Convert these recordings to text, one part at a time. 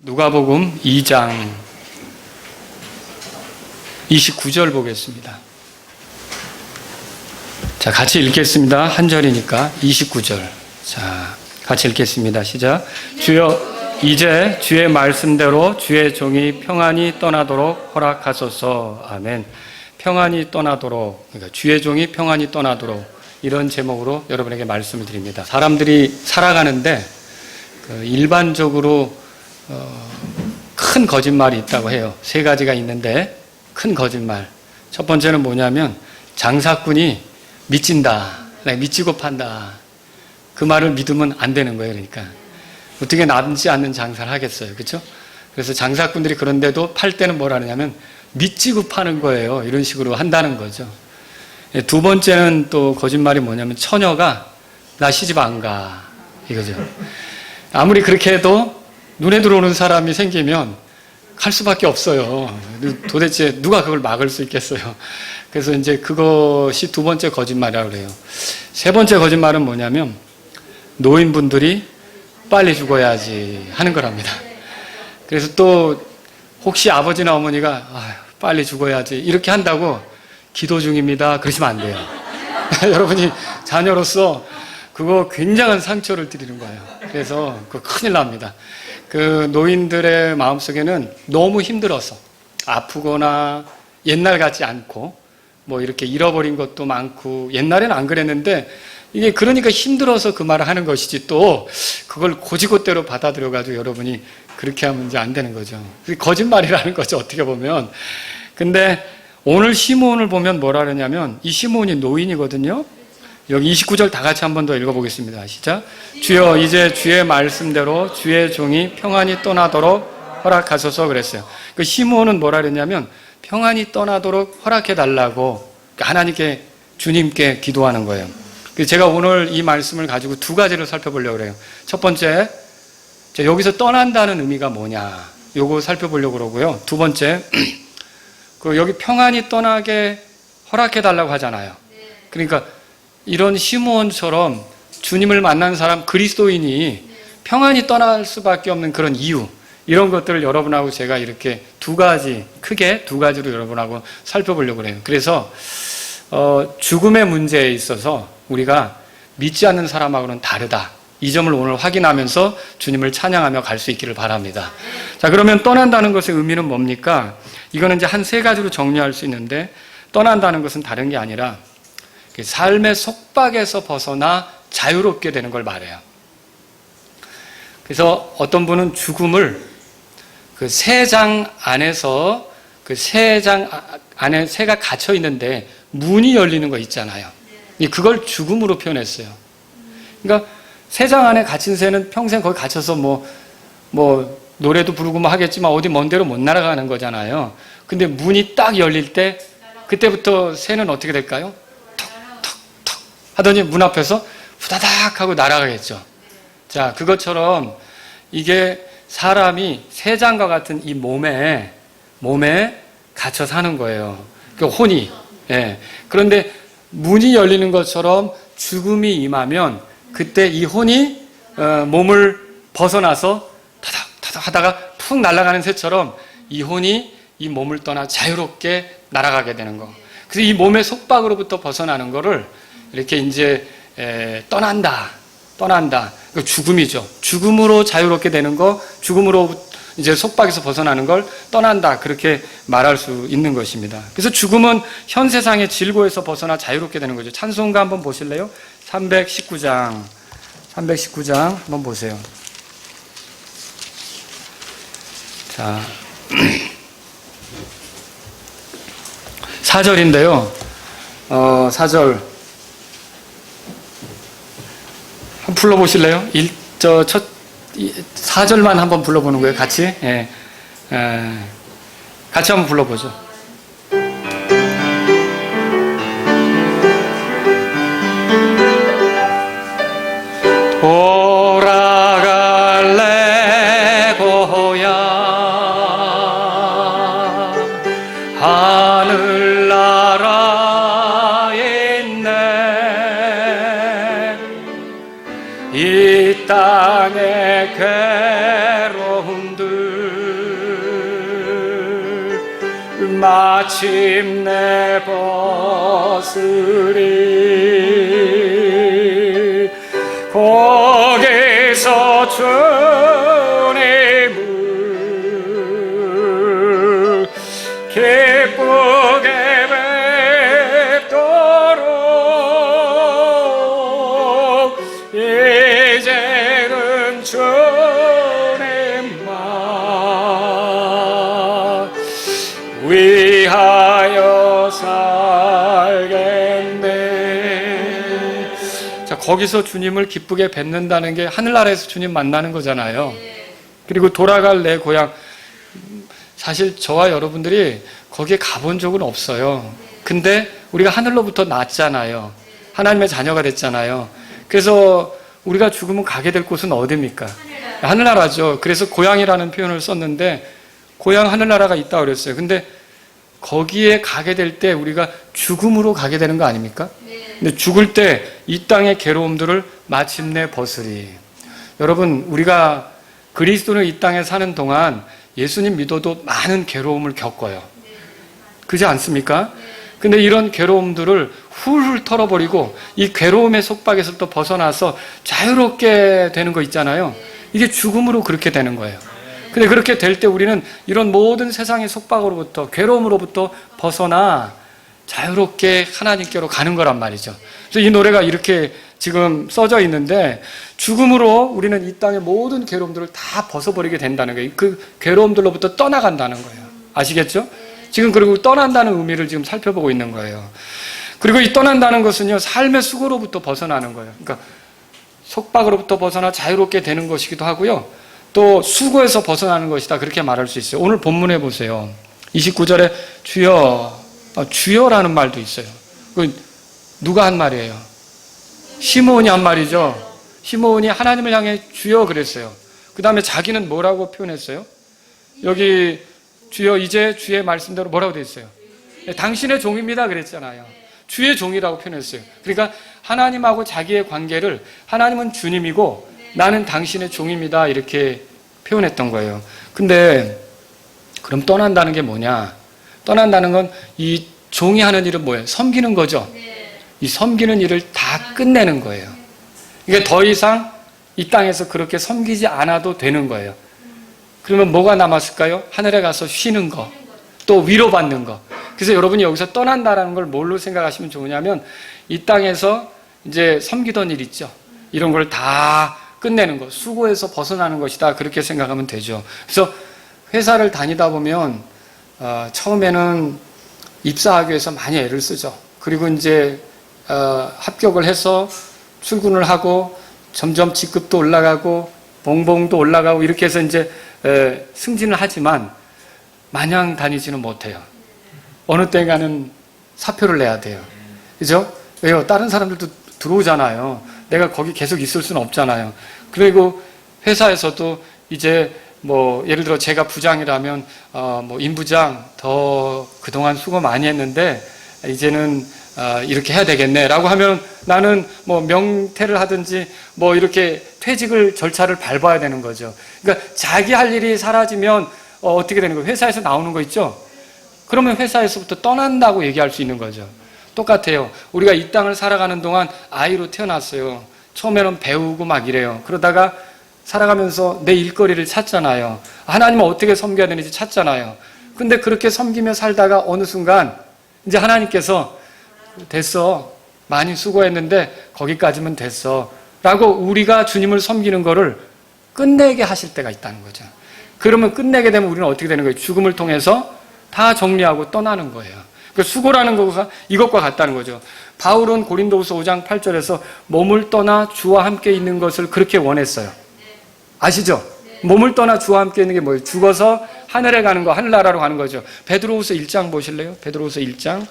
누가복음 2장 29절 보겠습니다. 자, 같이 읽겠습니다. 한 절이니까 29절. 자, 같이 읽겠습니다. 시작. 주여, 이제 주의 말씀대로 주의 종이 평안히 떠나도록 허락하소서. 아멘. 평안히 떠나도록, 그러니까 주의 종이 평안히 떠나도록, 이런 제목으로 여러분에게 말씀을 드립니다. 사람들이 살아가는데 일반적으로 큰 거짓말이 있다고 해요. 세 가지가 있는데 큰 거짓말. 첫 번째는 뭐냐면 장사꾼이 미친다, 미치고 판다. 그 말을 믿으면 안 되는 거예요. 그러니까 어떻게 남지 않는 장사를 하겠어요, 그렇죠? 그래서 장사꾼들이 그런데도 팔 때는 뭐라 하냐면 미치고 파는 거예요. 이런 식으로 한다는 거죠. 두 번째는 또 거짓말이 뭐냐면 처녀가 나 시집 안 가, 이거죠. 아무리 그렇게 해도 눈에 들어오는 사람이 생기면 갈 수밖에 없어요. 도대체 누가 그걸 막을 수 있겠어요. 그래서 이제 그것이 두 번째 거짓말이라고 그래요. 세 번째 거짓말은 뭐냐면 노인분들이 빨리 죽어야지 하는 거랍니다. 그래서 또 혹시 아버지나 어머니가 빨리 죽어야지 이렇게 한다고 기도 중입니다, 그러시면 안 돼요. 여러분이 자녀로서 그거 굉장한 상처를 드리는 거예요. 그래서 그거 큰일 납니다. 그 노인들의 마음속에는 너무 힘들어서 아프거나 옛날 같지 않고 뭐 이렇게 잃어버린 것도 많고, 옛날에는 안 그랬는데 이게 그러니까 힘들어서 그 말을 하는 것이지, 또 그걸 고지고대로 받아들여가지고 여러분이 그렇게 하면 이제 안 되는 거죠. 그게 거짓말이라는 거죠, 어떻게 보면. 근데 오늘 시므온을 보면 뭐라 그러냐면, 이 시므온이 노인이거든요. 여기 29절 다 같이 한 번 더 읽어보겠습니다. 시작. 주여, 이제 주의 말씀대로 주의 종이 평안히 떠나도록 허락하소서 그랬어요. 그 시므온은 뭐라 그랬냐면 평안히 떠나도록 허락해달라고 하나님께, 주님께 기도하는 거예요. 제가 오늘 이 말씀을 가지고 두 가지를 살펴보려고 그래요. 첫 번째, 여기서 떠난다는 의미가 뭐냐, 요거 살펴보려고 그러고요. 두 번째, 여기 평안히 떠나게 허락해달라고 하잖아요. 그러니까 이런 시므온처럼 주님을 만난 사람, 그리스도인이 평안히 떠날 수밖에 없는 그런 이유, 이런 것들을 여러분하고 제가 이렇게 두 가지, 크게 두 가지로 여러분하고 살펴보려고 그래요. 그래서 죽음의 문제에 있어서 우리가 믿지 않는 사람하고는 다르다, 이 점을 오늘 확인하면서 주님을 찬양하며 갈 수 있기를 바랍니다. 자, 그러면 떠난다는 것의 의미는 뭡니까? 이거는 이제 한 세 가지로 정리할 수 있는데, 떠난다는 것은 다른 게 아니라 삶의 속박에서 벗어나 자유롭게 되는 걸 말해요. 그래서 어떤 분은 죽음을 그 새 장 안에서, 그 새 장 안에 새가 갇혀 있는데 문이 열리는 거 있잖아요. 그걸 죽음으로 표현했어요. 그러니까 새 장 안에 갇힌 새는 평생 거기 갇혀서 뭐 노래도 부르고 뭐 하겠지만 어디 먼 데로 못 날아가는 거잖아요. 근데 문이 딱 열릴 때 그때부터 새는 어떻게 될까요? 턱턱턱 하더니 문 앞에서 후다닥 하고 날아가겠죠. 자, 그것처럼 이게 사람이 새 장과 같은 이 몸에 갇혀 사는 거예요. 그 혼이. 예. 그런데 문이 열리는 것처럼 죽음이 임하면 그때 이 혼이 몸을 벗어나서 타닥타닥 하다가 푹 날아가는 새처럼 이 혼이 이 몸을 떠나 자유롭게 날아가게 되는 거. 그래서 이 몸의 속박으로부터 벗어나는 거를 이렇게 이제 떠난다. 그 죽음이죠. 죽음으로 자유롭게 되는 거, 죽음으로 이제 속박에서 벗어나는 걸 떠난다, 그렇게 말할 수 있는 것입니다. 그래서 죽음은 현 세상의 질고에서 벗어나 자유롭게 되는 거죠. 찬송가 한번 보실래요? 319장 한번 보세요. 자, 4절인데요. 4절 한번 불러보실래요? 4절만 한번 불러보는 거예요, 같이. 예. 같이 한번 불러보죠. 돌아갈래 고향, 하늘나라에 있네. 이 땅의 괴로움들 마침내 벗으리. 거기서 주의 물 기쁘게 뵙도록 이제는 주님만 위하여 살겠네. 자, 거기서 주님을 기쁘게 뵙는다는 게 하늘나라에서 주님 만나는 거잖아요. 그리고 돌아갈 내 고향, 사실 저와 여러분들이 거기에 가본 적은 없어요. 근데 우리가 하늘로부터 났잖아요. 하나님의 자녀가 됐잖아요. 그래서 우리가 죽으면 가게 될 곳은 어디입니까? 하늘나라죠. 그래서 고향이라는 표현을 썼는데 고향 하늘나라가 있다고 그랬어요. 근데 거기에 가게 될 때 우리가 죽음으로 가게 되는 거 아닙니까? 근데 죽을 때 이 땅의 괴로움들을 마침내 벗으리. 여러분, 우리가 그리스도는 이 땅에 사는 동안 예수님 믿어도 많은 괴로움을 겪어요. 그렇지 않습니까? 근데 이런 괴로움들을 훌훌 털어버리고 이 괴로움의 속박에서 또 벗어나서 자유롭게 되는 거 있잖아요. 이게 죽음으로 그렇게 되는 거예요. 근데 그렇게 될 때 우리는 이런 모든 세상의 속박으로부터, 괴로움으로부터 벗어나 자유롭게 하나님께로 가는 거란 말이죠. 그래서 이 노래가 이렇게 지금 써져 있는데, 죽음으로 우리는 이 땅의 모든 괴로움들을 다 벗어버리게 된다는 거예요. 그 괴로움들로부터 떠나간다는 거예요. 아시겠죠? 지금 그리고 떠난다는 의미를 지금 살펴보고 있는 거예요. 그리고 이 떠난다는 것은요, 삶의 수고로부터 벗어나는 거예요. 그러니까 속박으로부터 벗어나 자유롭게 되는 것이기도 하고요, 또 수고에서 벗어나는 것이다, 그렇게 말할 수 있어요. 오늘 본문에 보세요. 29절에 주여, 주여라는 말도 있어요. 그 누가 한 말이에요? 시므온이 한 말이죠. 시므온이 하나님을 향해 주여 그랬어요. 그 다음에 자기는 뭐라고 표현했어요? 여기 주여, 이제 주의 말씀대로 뭐라고 되어 있어요? 당신의 종입니다 그랬잖아요. 주의 종이라고 표현했어요. 그러니까 하나님하고 자기의 관계를, 하나님은 주님이고 나는 당신의 종입니다, 이렇게 표현했던 거예요. 근데 그럼 떠난다는 게 뭐냐? 떠난다는 건 이 종이 하는 일은 뭐예요? 섬기는 거죠. 이 섬기는 일을 다 끝내는 거예요. 이게 더 이상 이 땅에서 그렇게 섬기지 않아도 되는 거예요. 그러면 뭐가 남았을까요? 하늘에 가서 쉬는 거, 또 위로받는 거. 그래서 여러분이 여기서 떠난다라는 걸 뭘로 생각하시면 좋으냐면, 이 땅에서 이제 섬기던 일 있죠. 이런 걸 다 끝내는 것, 수고해서 벗어나는 것이다, 그렇게 생각하면 되죠. 그래서 회사를 다니다 보면 처음에는 입사하기 위해서 많이 애를 쓰죠. 그리고 이제 합격을 해서 출근을 하고 점점 직급도 올라가고 봉봉도 올라가고 이렇게 해서 이제 승진을 하지만 마냥 다니지는 못해요. 어느 때가는 사표를 내야 돼요. 그죠? 왜요? 다른 사람들도 들어오잖아요. 내가 거기 계속 있을 수는 없잖아요. 그리고 회사에서도 이제 뭐 예를 들어 제가 부장이라면 뭐 임부장 더 그동안 수고 많이 했는데 이제는 이렇게 해야 되겠네라고 하면 나는 뭐 명퇴를 하든지 뭐 이렇게 퇴직을 절차를 밟아야 되는 거죠. 그러니까 자기 할 일이 사라지면 어떻게 되는 거예요? 회사에서 나오는 거 있죠? 그러면 회사에서부터 떠난다고 얘기할 수 있는 거죠. 똑같아요. 우리가 이 땅을 살아가는 동안 아이로 태어났어요. 처음에는 배우고 막 이래요. 그러다가 살아가면서 내 일거리를 찾잖아요. 하나님을 어떻게 섬겨야 되는지 찾잖아요. 근데 그렇게 섬기며 살다가 어느 순간 이제 하나님께서 됐어, 많이 수고했는데 거기까지면 됐어 라고 우리가 주님을 섬기는 거를 끝내게 하실 때가 있다는 거죠. 그러면 끝내게 되면 우리는 어떻게 되는 거예요? 죽음을 통해서 다 정리하고 떠나는 거예요. 그 수고라는 거가 이것과 같다는 거죠. 바울은 고린도후서 5장 8절에서 몸을 떠나 주와 함께 있는 것을 그렇게 원했어요. 아시죠? 몸을 떠나 주와 함께 있는 게 뭐예요? 죽어서 하늘에 가는 거, 하늘나라로 가는 거죠. 베드로후서 1장 보실래요? 베드로후서 1장.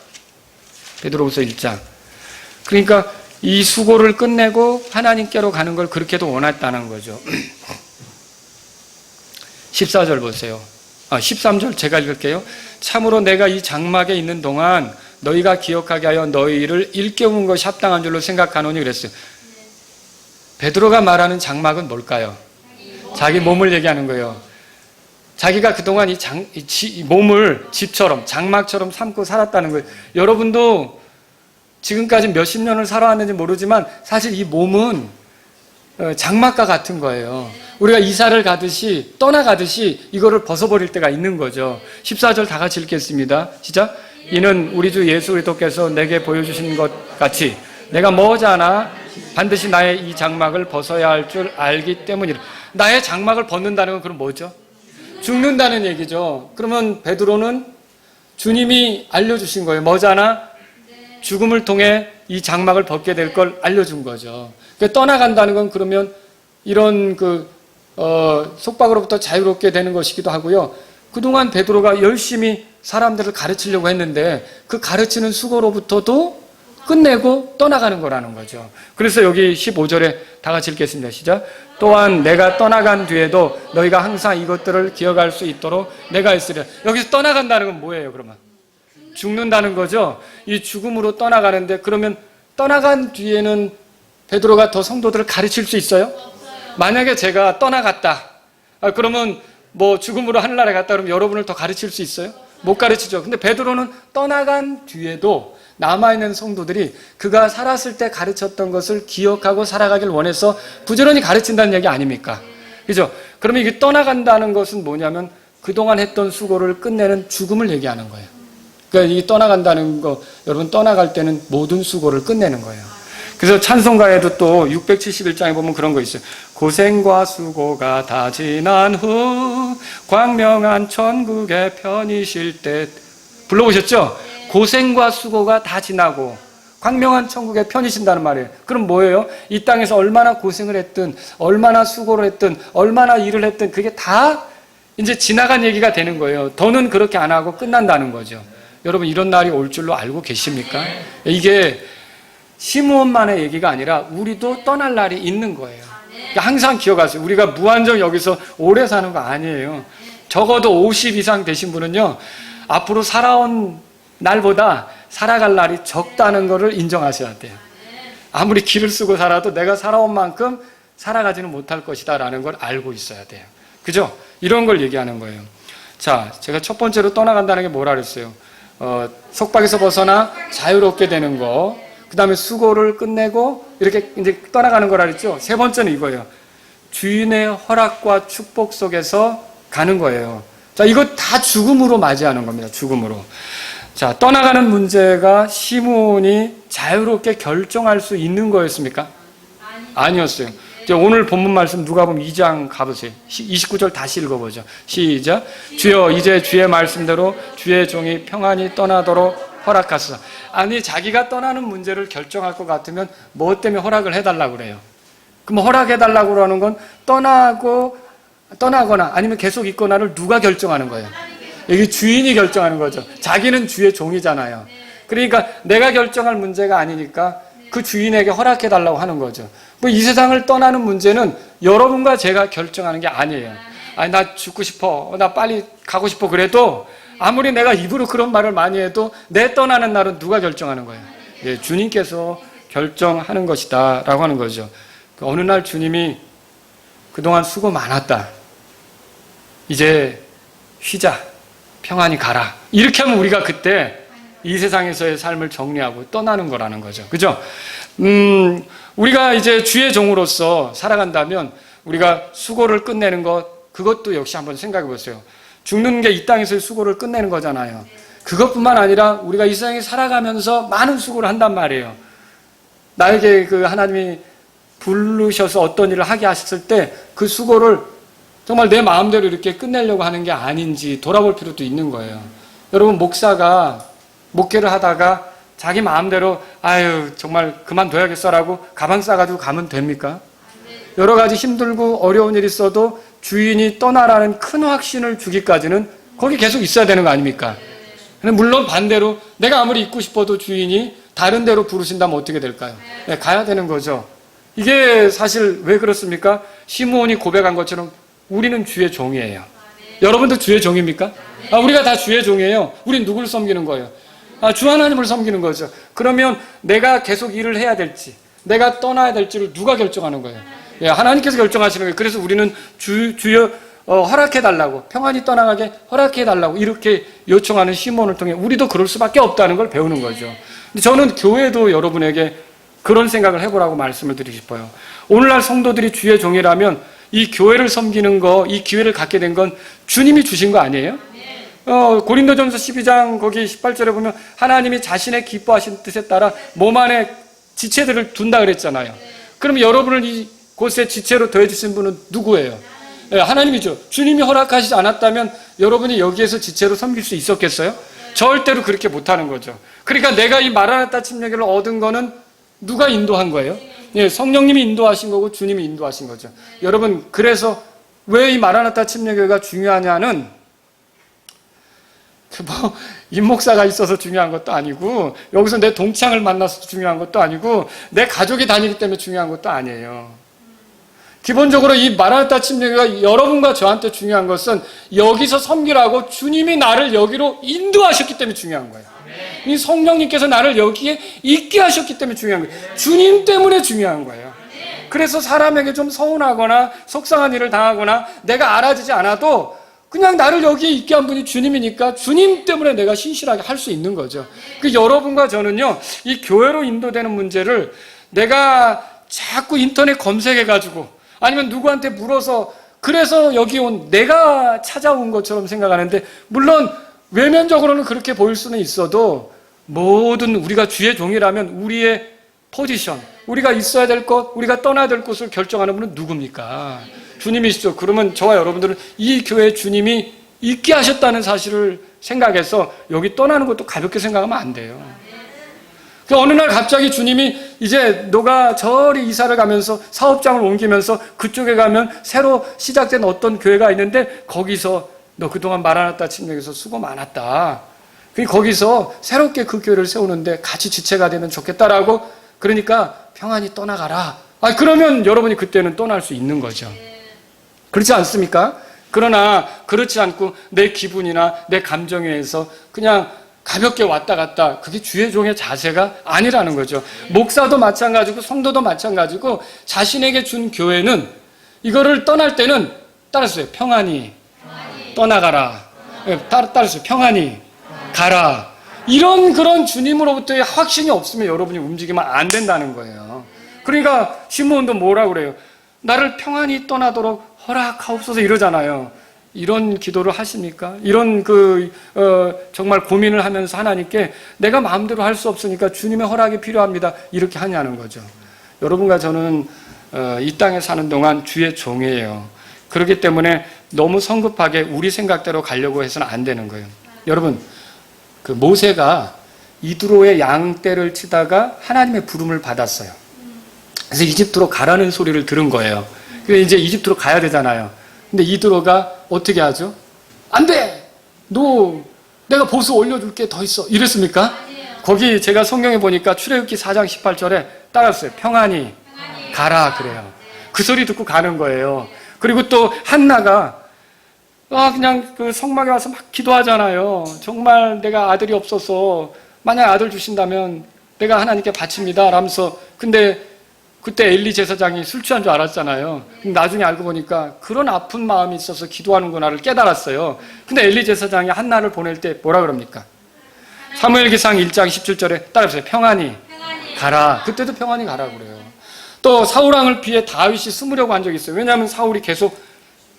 그러니까 이 수고를 끝내고 하나님께로 가는 걸 그렇게도 원했다는 거죠. 14절 보세요. 13절 제가 읽을게요. 참으로 내가 이 장막에 있는 동안 너희가 기억하게 하여 너희를 일깨우는 것이 합당한 줄로 생각하노니 그랬어요. 베드로가 말하는 장막은 뭘까요? 자기 몸을 얘기하는 거예요. 자기가 그동안 이 몸을 집처럼, 장막처럼 삼고 살았다는 거예요. 여러분도 지금까지 몇십 년을 살아왔는지 모르지만 사실 이 몸은 장막과 같은 거예요. 우리가 이사를 가듯이, 떠나가듯이 이거를 벗어버릴 때가 있는 거죠. 14절 다 같이 읽겠습니다. 시작. 이는 우리 주 예수 그리스도께서 내게 보여주신 것 같이 내가 머지않아 반드시 나의 이 장막을 벗어야 할 줄 알기 때문이라. 나의 장막을 벗는다는 건 그럼 뭐죠? 죽는다는 얘기죠. 그러면 베드로는 주님이 알려주신 거예요. 머지않아 죽음을 통해 이 장막을 벗게 될 걸 알려준 거죠. 그러니까 떠나간다는 건 그러면 이런 속박으로부터 자유롭게 되는 것이기도 하고요. 그동안 베드로가 열심히 사람들을 가르치려고 했는데 그 가르치는 수고로부터도 끝내고 떠나가는 거라는 거죠. 그래서 여기 15절에 다 같이 읽겠습니다. 시작. 또한 내가 떠나간 뒤에도 너희가 항상 이것들을 기억할 수 있도록 내가 했으리라. 여기서 떠나간다는 건 뭐예요, 그러면? 죽는다는 거죠. 이 죽음으로 떠나가는데 그러면 떠나간 뒤에는 베드로가 더 성도들을 가르칠 수 있어요? 만약에 제가 떠나갔다. 그러면 뭐 죽음으로 하늘나라에 갔다 그러면 여러분을 더 가르칠 수 있어요? 못 가르치죠. 근데 베드로는 떠나간 뒤에도 남아있는 성도들이 그가 살았을 때 가르쳤던 것을 기억하고 살아가길 원해서 부지런히 가르친다는 얘기 아닙니까? 그죠? 그러면 이게 떠나간다는 것은 뭐냐면 그동안 했던 수고를 끝내는 죽음을 얘기하는 거예요. 그러니까 이 떠나간다는 거, 여러분 떠나갈 때는 모든 수고를 끝내는 거예요. 그래서 찬송가에도 또 671장에 보면 그런 거 있어요. 고생과 수고가 다 지난 후 광명한 천국에 편이실 때. 불러보셨죠? 고생과 수고가 다 지나고 광명한 천국에 편이신다는 말이에요. 그럼 뭐예요? 이 땅에서 얼마나 고생을 했든 얼마나 수고를 했든 얼마나 일을 했든 그게 다 이제 지나간 얘기가 되는 거예요. 더는 그렇게 안 하고 끝난다는 거죠. 여러분 이런 날이 올 줄로 알고 계십니까? 이게 시므온만의 얘기가 아니라 우리도 떠날 날이 있는 거예요. 그러니까 항상 기억하세요. 우리가 무한정 여기서 오래 사는 거 아니에요. 적어도 50 이상 되신 분은요, 앞으로 살아온 날보다 살아갈 날이 적다는 것을 인정하셔야 돼요. 아무리 길을 쓰고 살아도 내가 살아온 만큼 살아가지는 못할 것이다 라는 걸 알고 있어야 돼요. 그죠? 이런 걸 얘기하는 거예요. 자, 제가 첫 번째로 떠나간다는 게 뭐라 그랬어요? 속박에서 벗어나 자유롭게 되는 거, 그 다음에 수고를 끝내고 이렇게 이제 떠나가는 거라 그랬죠? 세 번째는 이거예요. 주인의 허락과 축복 속에서 가는 거예요. 자, 이거 다 죽음으로 맞이하는 겁니다. 죽음으로. 자, 떠나가는 문제가 시므온이 자유롭게 결정할 수 있는 거였습니까? 아니었어요. 오늘 본문 말씀 누가복음 2장 가보세요. 29절 다시 읽어보죠. 시작. 주여 이제 주의 말씀대로 주의 종이 평안히 떠나도록 허락하소서. 아니 자기가 떠나는 문제를 결정할 것 같으면 뭐 때문에 허락을 해달라고 그래요? 그럼 허락해달라고 하는 건 떠나거나 아니면 계속 있거나를 누가 결정하는 거예요? 여기 주인이 결정하는 거죠. 자기는 주의 종이잖아요. 그러니까 내가 결정할 문제가 아니니까 그 주인에게 허락해달라고 하는 거죠. 뭐 이 세상을 떠나는 문제는 여러분과 제가 결정하는 게 아니에요. 아니 나 죽고 싶어, 나 빨리 가고 싶어 그래도 아무리 내가 입으로 그런 말을 많이 해도 내 떠나는 날은 누가 결정하는 거예요? 예, 주님께서 결정하는 것이다 라고 하는 거죠. 어느 날 주님이 그동안 수고 많았다, 이제 쉬자, 평안히 가라, 이렇게 하면 우리가 그때 이 세상에서의 삶을 정리하고 떠나는 거라는 거죠. 그죠? 우리가 이제 주의 종으로서 살아간다면 우리가 수고를 끝내는 것, 그것도 역시 한번 생각해 보세요. 죽는 게 이 땅에서의 수고를 끝내는 거잖아요. 그것뿐만 아니라 우리가 이 세상에 살아가면서 많은 수고를 한단 말이에요. 나에게 그 하나님이 부르셔서 어떤 일을 하게 하셨을 때 그 수고를 정말 내 마음대로 이렇게 끝내려고 하는 게 아닌지 돌아볼 필요도 있는 거예요. 여러분 목사가 목회를 하다가 자기 마음대로 아유 정말 그만둬야겠어라고 가방 싸가지고 가면 됩니까? 여러 가지 힘들고 어려운 일이 있어도 주인이 떠나라는 큰 확신을 주기까지는 거기 계속 있어야 되는 거 아닙니까? 물론 반대로 내가 아무리 있고 싶어도 주인이 다른 데로 부르신다면 어떻게 될까요? 네, 가야 되는 거죠. 이게 사실 왜 그렇습니까? 시므온이 고백한 것처럼 우리는 주의 종이에요. 여러분도 주의 종입니까? 우리가 다 주의 종이에요. 우린 누굴 섬기는 거예요? 주 하나님을 섬기는 거죠. 그러면 내가 계속 일을 해야 될지 내가 떠나야 될지를 누가 결정하는 거예요? 예, 하나님께서 결정하시는 거예요. 그래서 우리는 주의 허락해달라고, 평안히 떠나가게 허락해달라고 이렇게 요청하는 시몬을 통해 우리도 그럴 수밖에 없다는 걸 배우는 거죠. 근데 저는 교회도 여러분에게 그런 생각을 해보라고 말씀을 드리고 싶어요. 오늘날 성도들이 주의 종이라면 이 교회를 섬기는 거, 이 기회를 갖게 된 건 주님이 주신 거 아니에요? 고린도전서 12장 거기 18절에 보면 하나님이 자신의 기뻐하신 뜻에 따라 몸 안에 지체들을 둔다 그랬잖아요. 그럼 여러분을 이곳에 지체로 더해주신 분은 누구예요? 하나님이죠. 주님이 허락하시지 않았다면 여러분이 여기에서 지체로 섬길 수 있었겠어요? 절대로 그렇게 못하는 거죠. 그러니까 내가 이 마라나타 침례교를 얻은 거는 누가 인도한 거예요? 성령님이 인도하신 거고 주님이 인도하신 거죠. 여러분, 그래서 왜 이 마라나타 침례교회가 중요하냐는 임 목사가 있어서 중요한 것도 아니고 여기서 내 동창을 만나서 중요한 것도 아니고 내 가족이 다니기 때문에 중요한 것도 아니에요. 기본적으로 이 마라나타 침례교회가 여러분과 저한테 중요한 것은 여기서 섬기라고 주님이 나를 여기로 인도하셨기 때문에 중요한 거예요. 이 성령님께서 나를 여기에 있게 하셨기 때문에 중요한 거예요. 주님 때문에 중요한 거예요. 그래서 사람에게 좀 서운하거나 속상한 일을 당하거나 내가 알아지지 않아도 그냥 나를 여기에 있게 한 분이 주님이니까 주님 때문에 내가 신실하게 할 수 있는 거죠. 그 여러분과 저는요, 이 교회로 인도되는 문제를 내가 자꾸 인터넷 검색해가지고 아니면 누구한테 물어서 그래서 여기 온 내가 찾아온 것처럼 생각하는데, 물론 외면적으로는 그렇게 보일 수는 있어도 모든 우리가 주의 종이라면 우리의 포지션, 우리가 있어야 될 것, 우리가 떠나야 될 곳을 결정하는 분은 누굽니까? 주님이시죠. 그러면 저와 여러분들은 이 교회에 주님이 있게 하셨다는 사실을 생각해서 여기 떠나는 것도 가볍게 생각하면 안 돼요. 어느 날 갑자기 주님이 이제 너가 저리 이사를 가면서 사업장을 옮기면서 그쪽에 가면 새로 시작된 어떤 교회가 있는데 거기서 너 그동안 마라나타 침례에서 수고 많았다. 거기서 새롭게 그 교회를 세우는데 같이 지체가 되면 좋겠다라고, 그러니까 평안히 떠나가라. 그러면 여러분이 그때는 떠날 수 있는 거죠. 그렇지 않습니까? 그러나 그렇지 않고 내 기분이나 내 감정에 의해서 그냥 가볍게 왔다 갔다, 그게 주의 종의 자세가 아니라는 거죠. 목사도 마찬가지고 성도도 마찬가지고 자신에게 준 교회는 이거를 떠날 때는 따랐어요. 평안히 떠나가라. 따랐어요. 평안히 가라. 이런 그런 주님으로부터의 확신이 없으면 여러분이 움직이면 안 된다는 거예요. 그러니까 시므온도 뭐라 그래요? 나를 평안히 떠나도록 허락하옵소서 이러잖아요. 이런 기도를 하십니까? 이런 정말 고민을 하면서 하나님께 내가 마음대로 할 수 없으니까 주님의 허락이 필요합니다. 이렇게 하냐는 거죠. 여러분과 저는 이 땅에 사는 동안 주의 종이에요. 그렇기 때문에 너무 성급하게 우리 생각대로 가려고 해서는 안 되는 거예요. 여러분, 그 모세가 이드로의 양떼를 치다가 하나님의 부름을 받았어요. 그래서 이집트로 가라는 소리를 들은 거예요. 그래서 이제 이집트로 가야 되잖아요. 근데 이드로가 어떻게 하죠? 안 돼! 내가 보수 올려줄게, 더 있어. 이랬습니까? 거기 제가 성경에 보니까 출애굽기 4장 18절에 따랐어요. 평안히 가라 그래요. 그 소리 듣고 가는 거예요. 그리고 또 한나가 그냥 그 성막에 와서 막 기도하잖아요. 정말 내가 아들이 없어서 만약 아들 주신다면 내가 하나님께 바칩니다 라면서. 근데 그때 엘리 제사장이 술 취한 줄 알았잖아요. 나중에 알고 보니까 그런 아픈 마음이 있어서 기도하는구나를 깨달았어요. 근데 엘리 제사장이 한나를 보낼 때 뭐라 그럽니까? 사무엘기상 1장 17절에 따라해보세요. 평안히 가라. 그때도 평안히 가라 그래요. 또 사울왕을 피해 다윗이 숨으려고 한 적이 있어요. 왜냐하면 사울이 계속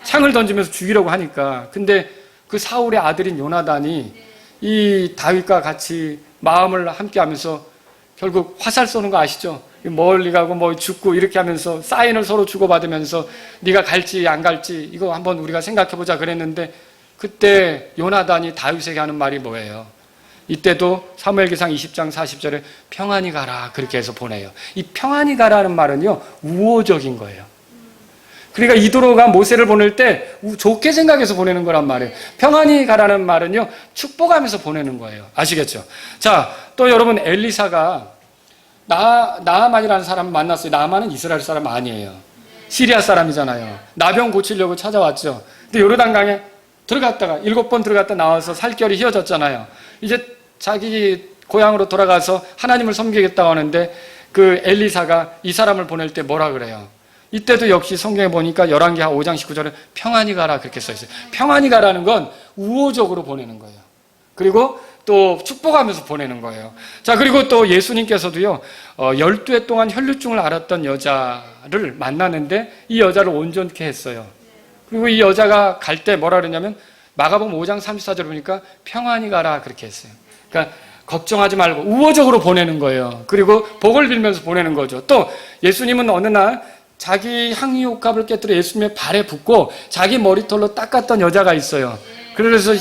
창을 던지면서 죽이려고 하니까. 근데 그 사울의 아들인 요나단이 이 다윗과 같이 마음을 함께 하면서 결국 화살 쏘는 거 아시죠? 멀리 가고 뭐 죽고 이렇게 하면서 사인을 서로 주고받으면서 네가 갈지 안 갈지 이거 한번 우리가 생각해보자 그랬는데, 그때 요나단이 다윗에게 하는 말이 뭐예요? 이때도 사무엘기상 20장 40절에 평안히 가라 그렇게 해서 보내요. 이 평안히 가라는 말은요, 우호적인 거예요. 그러니까 이드로가 모세를 보낼 때 좋게 생각해서 보내는 거란 말이에요. 평안히 가라는 말은요, 축복하면서 보내는 거예요. 아시겠죠? 자, 또 여러분, 엘리사가 나아만이라는 사람을 만났어요. 나아만은 이스라엘 사람 아니에요. 시리아 사람이잖아요. 나병 고치려고 찾아왔죠. 근데 요르단강에 들어갔다가 7번 들어갔다 나와서 살결이 휘어졌잖아요. 이제 자기 고향으로 돌아가서 하나님을 섬기겠다고 하는데 그 엘리사가 이 사람을 보낼 때 뭐라 그래요? 이때도 역시 성경에 보니까 열왕기하 5장 19절에 평안히 가라 그렇게 써 있어요. 평안히 가라는 건 우호적으로 보내는 거예요. 그리고 또 축복하면서 보내는 거예요. 자, 그리고 또 예수님께서도요, 12해 동안 혈류증을 앓았던 여자를 만나는데 이 여자를 온전케 했어요. 그리고 이 여자가 갈 때 뭐라 그러냐면 마가복음 5장 34절 보니까 평안히 가라 그렇게 했어요. 그러니까 걱정하지 말고 우호적으로 보내는 거예요. 그리고 복을 빌면서 보내는 거죠. 또 예수님은 어느 날 자기 향유옥합을 깨뜨려 예수님의 발에 붓고 자기 머리털로 닦았던 여자가 있어요. 그래서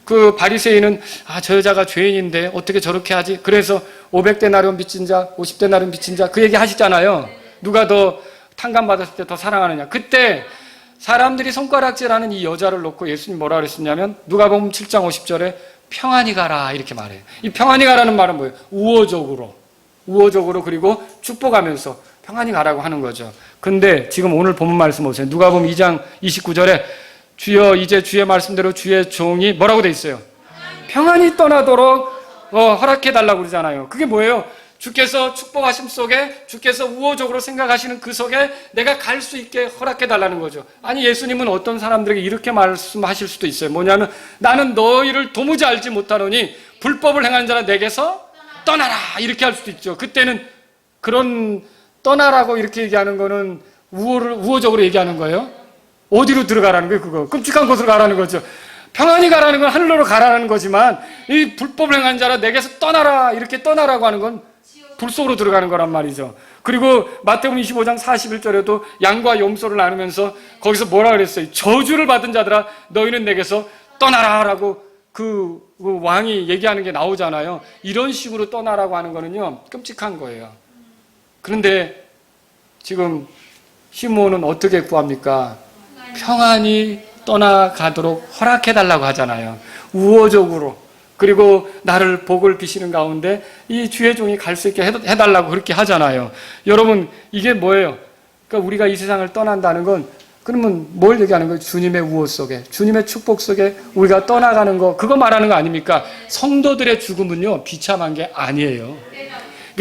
그 바리새인은 저 여자가 죄인인데 어떻게 저렇게 하지? 그래서 500데나리온 빚진 자, 50데나리온 빚진 자 그 얘기 하시잖아요. 누가 더 탕감 받았을 때 더 사랑하느냐. 그때 사람들이 손가락질하는 이 여자를 놓고 예수님 뭐라 그랬었냐면 누가복음 7장 50절에 평안히 가라 이렇게 말해요. 이 평안히 가라는 말은 뭐예요? 우호적으로 그리고 축복하면서 평안히 가라고 하는 거죠. 근데 지금 오늘 본문 말씀 보세요. 누가복음 2장 29절에 주여 이제 주의 말씀대로 주의 종이 뭐라고 돼 있어요? 평안히 떠나도록 허락해달라고 그러잖아요. 그게 뭐예요? 주께서 축복하심 속에 주께서 우호적으로 생각하시는 그 속에 내가 갈 수 있게 허락해달라는 거죠. 아니 예수님은 어떤 사람들에게 이렇게 말씀하실 수도 있어요. 뭐냐면 나는 너희를 도무지 알지 못하노니 불법을 행하는 자라 내게서 떠나라 이렇게 할 수도 있죠. 그때는 그런 떠나라고 이렇게 얘기하는 거는 우호적으로 얘기하는 거예요. 어디로 들어가라는 거예요? 그거 끔찍한 곳으로 가라는 거죠. 평안히 가라는 건 하늘로 가라는 거지만 이 불법을 행한 자라 내게서 떠나라 이렇게 떠나라고 하는 건 불 속으로 들어가는 거란 말이죠. 그리고 마태복음 25장 41절에도 양과 염소를 나누면서 거기서 뭐라 그랬어요? 저주를 받은 자들아 너희는 내게서 떠나라라고 그 왕이 얘기하는 게 나오잖아요. 이런 식으로 떠나라고 하는 거는요 끔찍한 거예요. 그런데 지금 시므온은 어떻게 구합니까? 평안히 떠나가도록 허락해달라고 하잖아요. 우호적으로. 그리고 나를 복을 비시는 가운데 이 주의 종이 갈 수 있게 해달라고 그렇게 하잖아요. 여러분 이게 뭐예요? 그러니까 우리가 이 세상을 떠난다는 건 그러면 뭘 얘기하는 거예요? 주님의 우호 속에 주님의 축복 속에 우리가 떠나가는 거 그거 말하는 거 아닙니까? 성도들의 죽음은요 비참한 게 아니에요.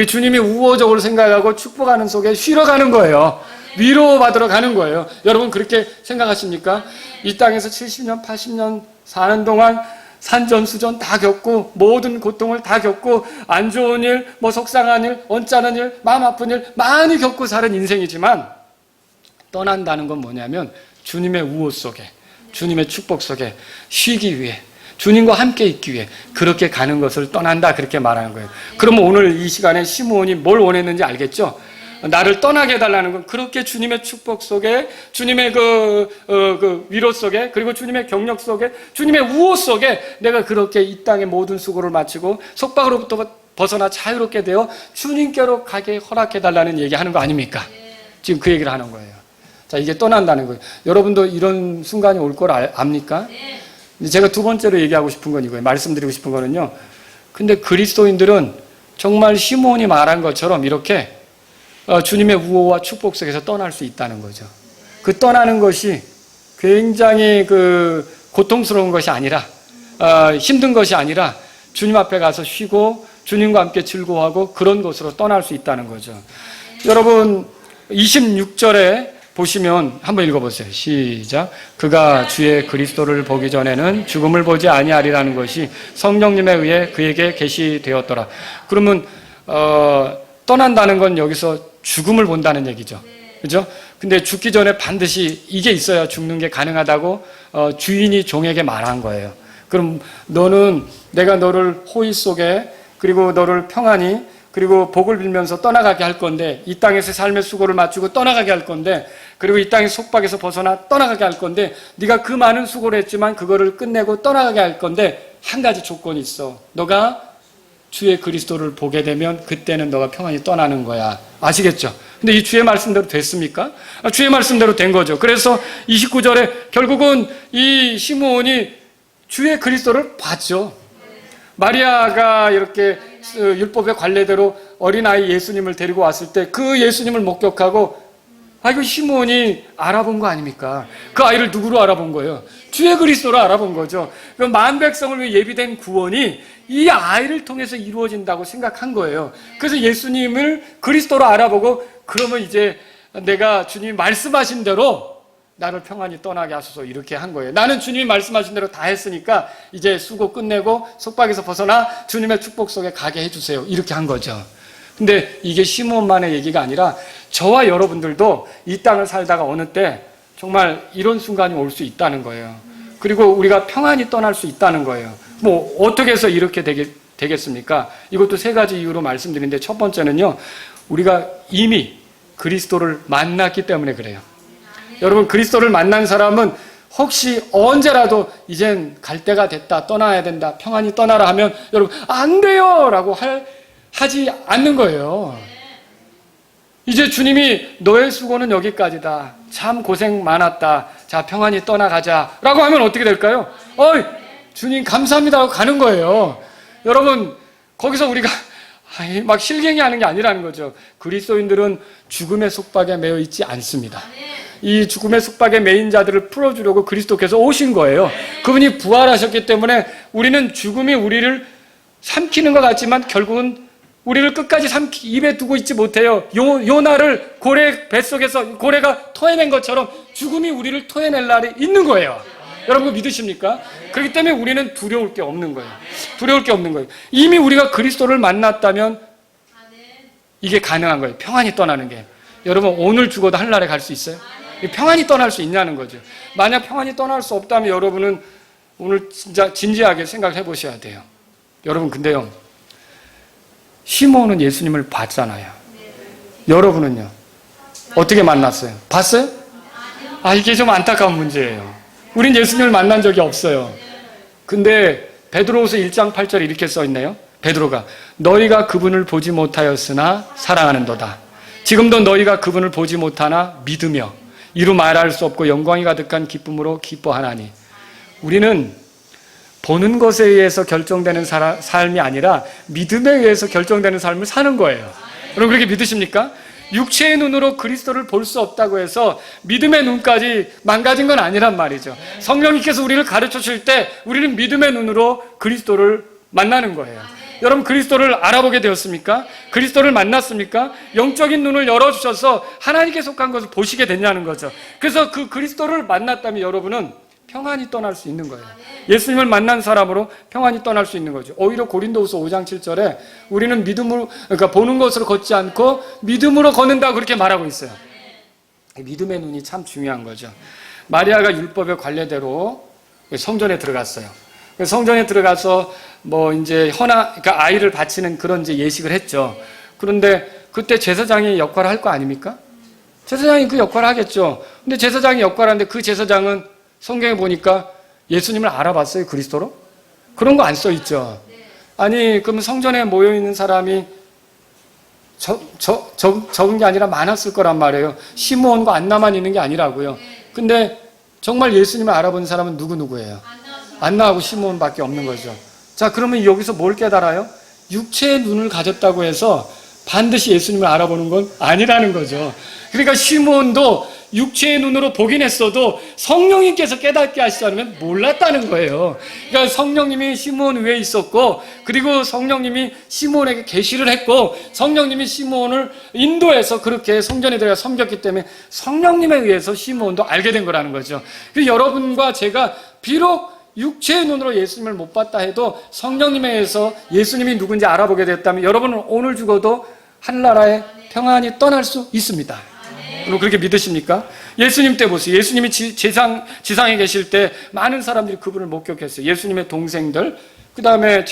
주님이 우호적으로 생각하고 축복하는 속에 쉬러 가는 거예요. 위로받으러 가는 거예요. 여러분 그렇게 생각하십니까? 이 땅에서 70년 80년 사는 동안 산전수전 다 겪고 모든 고통을 다 겪고 안 좋은 일, 속상한 일, 언짢은 일, 마음 아픈 일 많이 겪고 사는 인생이지만 떠난다는 건 뭐냐면 주님의 우호 속에 주님의 축복 속에 쉬기 위해 주님과 함께 있기 위해 그렇게 가는 것을 떠난다 그렇게 말하는 거예요. 그러면 오늘 이 시간에 시므온이 뭘 원했는지 알겠죠? 나를 떠나게 해달라는 건 그렇게 주님의 축복 속에 주님의 그 위로 속에 그리고 주님의 경력 속에 주님의 우호 속에 내가 그렇게 이 땅의 모든 수고를 마치고 속박으로부터 벗어나 자유롭게 되어 주님께로 가게 허락해달라는 얘기하는 거 아닙니까? 지금 그 얘기를 하는 거예요. 자, 이게 떠난다는 거예요. 여러분도 이런 순간이 올 걸 압니까? 제가 두 번째로 얘기하고 싶은 건 이거예요. 말씀드리고 싶은 거는요. 근데 그리스도인들은 정말 시므온이 말한 것처럼 이렇게 주님의 우호와 축복 속에서 떠날 수 있다는 거죠. 그 떠나는 것이 굉장히 고통스러운 것이 아니라 힘든 것이 아니라 주님 앞에 가서 쉬고 주님과 함께 즐거워하고 그런 곳으로 떠날 수 있다는 거죠. 여러분 26절에 보시면 한번 읽어보세요. 시작. 그가 주의 그리스도를 보기 전에는 죽음을 보지 아니하리라는 것이 성령님에 의해 그에게 계시되었더라. 그러면 떠난다는 건 여기서 죽음을 본다는 얘기죠. 그죠? 근데 죽기 전에 반드시 이게 있어야 죽는 게 가능하다고 주인이 종에게 말한 거예요. 그럼 너는 내가 너를 호의 속에 그리고 너를 평안히 그리고 복을 빌면서 떠나가게 할 건데 이 땅에서 삶의 수고를 마치고 떠나가게 할 건데 그리고 이 땅의 속박에서 벗어나 떠나가게 할 건데 네가 그 많은 수고를 했지만 그거를 끝내고 떠나가게 할 건데 한 가지 조건이 있어. 너가 주의 그리스도를 보게 되면 그때는 너가 평안히 떠나는 거야. 아시겠죠? 근데 이 주의 말씀대로 됐습니까? 주의 말씀대로 된 거죠. 그래서 29절에 결국은 이 시므온이 주의 그리스도를 봤죠. 마리아가 이렇게 율법의 관례대로 어린아이 예수님을 데리고 왔을 때 그 예수님을 목격하고 이거 시므온이 알아본 거 아닙니까? 그 아이를 누구로 알아본 거예요? 주의 그리스도로 알아본 거죠. 만 백성을 위해 예비된 구원이 이 아이를 통해서 이루어진다고 생각한 거예요. 그래서 예수님을 그리스도로 알아보고 그러면 이제 내가 주님이 말씀하신 대로 나를 평안히 떠나게 하소서 이렇게 한 거예요. 나는 주님이 말씀하신 대로 다 했으니까 이제 수고 끝내고 속박에서 벗어나 주님의 축복 속에 가게 해주세요. 이렇게 한 거죠. 근데 이게 시므온만의 얘기가 아니라 저와 여러분들도 이 땅을 살다가 어느 때 정말 이런 순간이 올 수 있다는 거예요. 그리고 우리가 평안히 떠날 수 있다는 거예요. 뭐 어떻게 해서 이렇게 되겠습니까? 이것도 세 가지 이유로 말씀드리는데 첫 번째는요. 우리가 이미 그리스도를 만났기 때문에 그래요. 여러분 그리스도를 만난 사람은 혹시 언제라도 이젠 갈 때가 됐다, 떠나야 된다, 평안히 떠나라 하면 여러분 안 돼요! 라고 하지 않는 거예요. 이제 주님이 너의 수고는 여기까지다. 참 고생 많았다. 자, 평안히 떠나가자. 라고 하면 어떻게 될까요? 어이, 주님 감사합니다 하고 가는 거예요. 여러분, 거기서 우리가 막 실갱이 하는 게 아니라는 거죠. 그리스도인들은 죽음의 속박에 매여 있지 않습니다. 이 죽음의 속박에 매인 자들을 풀어주려고 그리스도께서 오신 거예요. 그분이 부활하셨기 때문에 우리는 죽음이 우리를 삼키는 것 같지만 결국은 우리를 끝까지 입에 두고 있지 못해요. 요나를 고래 뱃속에서 고래가 토해낸 것처럼 죽음이 우리를 토해낼 날이 있는 거예요. 여러분 믿으십니까? 그렇기 때문에 우리는 두려울 게 없는 거예요. 두려울 게 없는 거예요. 이미 우리가 그리스도를 만났다면 이게 가능한 거예요. 평안히 떠나는 게. 여러분 오늘 죽어도 하늘나라에 갈 수 있어요? 평안히 떠날 수 있냐는 거죠. 만약 평안히 떠날 수 없다면 여러분은 오늘 진짜 진지하게 생각해 보셔야 돼요. 여러분 근데요. 시므온은 예수님을 봤잖아요. 여러분은요? 어떻게 만났어요? 봤어요? 이게 좀 안타까운 문제예요. 우린 예수님을 만난 적이 없어요. 근데 베드로후서 1장 8절에 이렇게 써 있네요. 베드로가 너희가 그분을 보지 못하였으나 사랑하는도다. 지금도 너희가 그분을 보지 못하나 믿으며 이루 말할 수 없고 영광이 가득한 기쁨으로 기뻐하나니. 우리는 보는 것에 의해서 결정되는 삶이 아니라 믿음에 의해서 결정되는 삶을 사는 거예요. 여러분 그렇게 믿으십니까? 육체의 눈으로 그리스도를 볼 수 없다고 해서 믿음의 눈까지 망가진 건 아니란 말이죠. 성령님께서 우리를 가르쳐 주실 때 우리는 믿음의 눈으로 그리스도를 만나는 거예요. 여러분 그리스도를 알아보게 되었습니까? 그리스도를 만났습니까? 영적인 눈을 열어주셔서 하나님께 속한 것을 보시게 됐냐는 거죠. 그래서 그 그리스도를 만났다면 여러분은 평안히 떠날 수 있는 거예요. 예수님을 만난 사람으로 평안히 떠날 수 있는 거죠. 오히려 고린도후서 5장 7절에 우리는 믿음으로, 그러니까 보는 것으로 걷지 않고 믿음으로 걷는다 그렇게 말하고 있어요. 믿음의 눈이 참 중요한 거죠. 마리아가 율법의 관례대로 성전에 들어갔어요. 성전에 들어가서 그러니까 아이를 바치는 그런 이제 예식을 했죠. 그런데 그때 제사장이 역할을 할 거 아닙니까? 제사장이 그 역할을 하겠죠. 근데 제사장이 역할을 하는데 그 제사장은 성경에 보니까 예수님을 알아봤어요, 그리스도로? 그런 거 안 써 있죠. 아니, 그러면 성전에 모여 있는 사람이 적은 게 아니라 많았을 거란 말이에요. 시므온과 안나만 있는 게 아니라고요. 근데 정말 예수님을 알아본 사람은 누구예요? 안나하고 시므온밖에 없는 거죠. 자, 그러면 여기서 뭘 깨달아요? 육체의 눈을 가졌다고 해서 반드시 예수님을 알아보는 건 아니라는 거죠. 그러니까 시므온도 육체의 눈으로 보긴 했어도 성령님께서 깨닫게 하시지 않으면 몰랐다는 거예요. 그러니까 성령님이 시므온 위에 있었고, 그리고 성령님이 시므온에게 계시를 했고, 성령님이 시므온을 인도해서 그렇게 성전에 들어가 섬겼기 때문에 성령님에 의해서 시므온도 알게 된 거라는 거죠. 그래서 여러분과 제가 비록 육체의 눈으로 예수님을 못 봤다 해도 성령님에 의해서 예수님이 누군지 알아보게 됐다면 여러분은 오늘 죽어도 하늘나라에 평안히 떠날 수 있습니다. 여러분 그렇게 믿으십니까? 예수님 때 보세요. 예수님이 지상에 계실 때 많은 사람들이 그분을 목격했어요. 예수님의 동생들, 그 다음에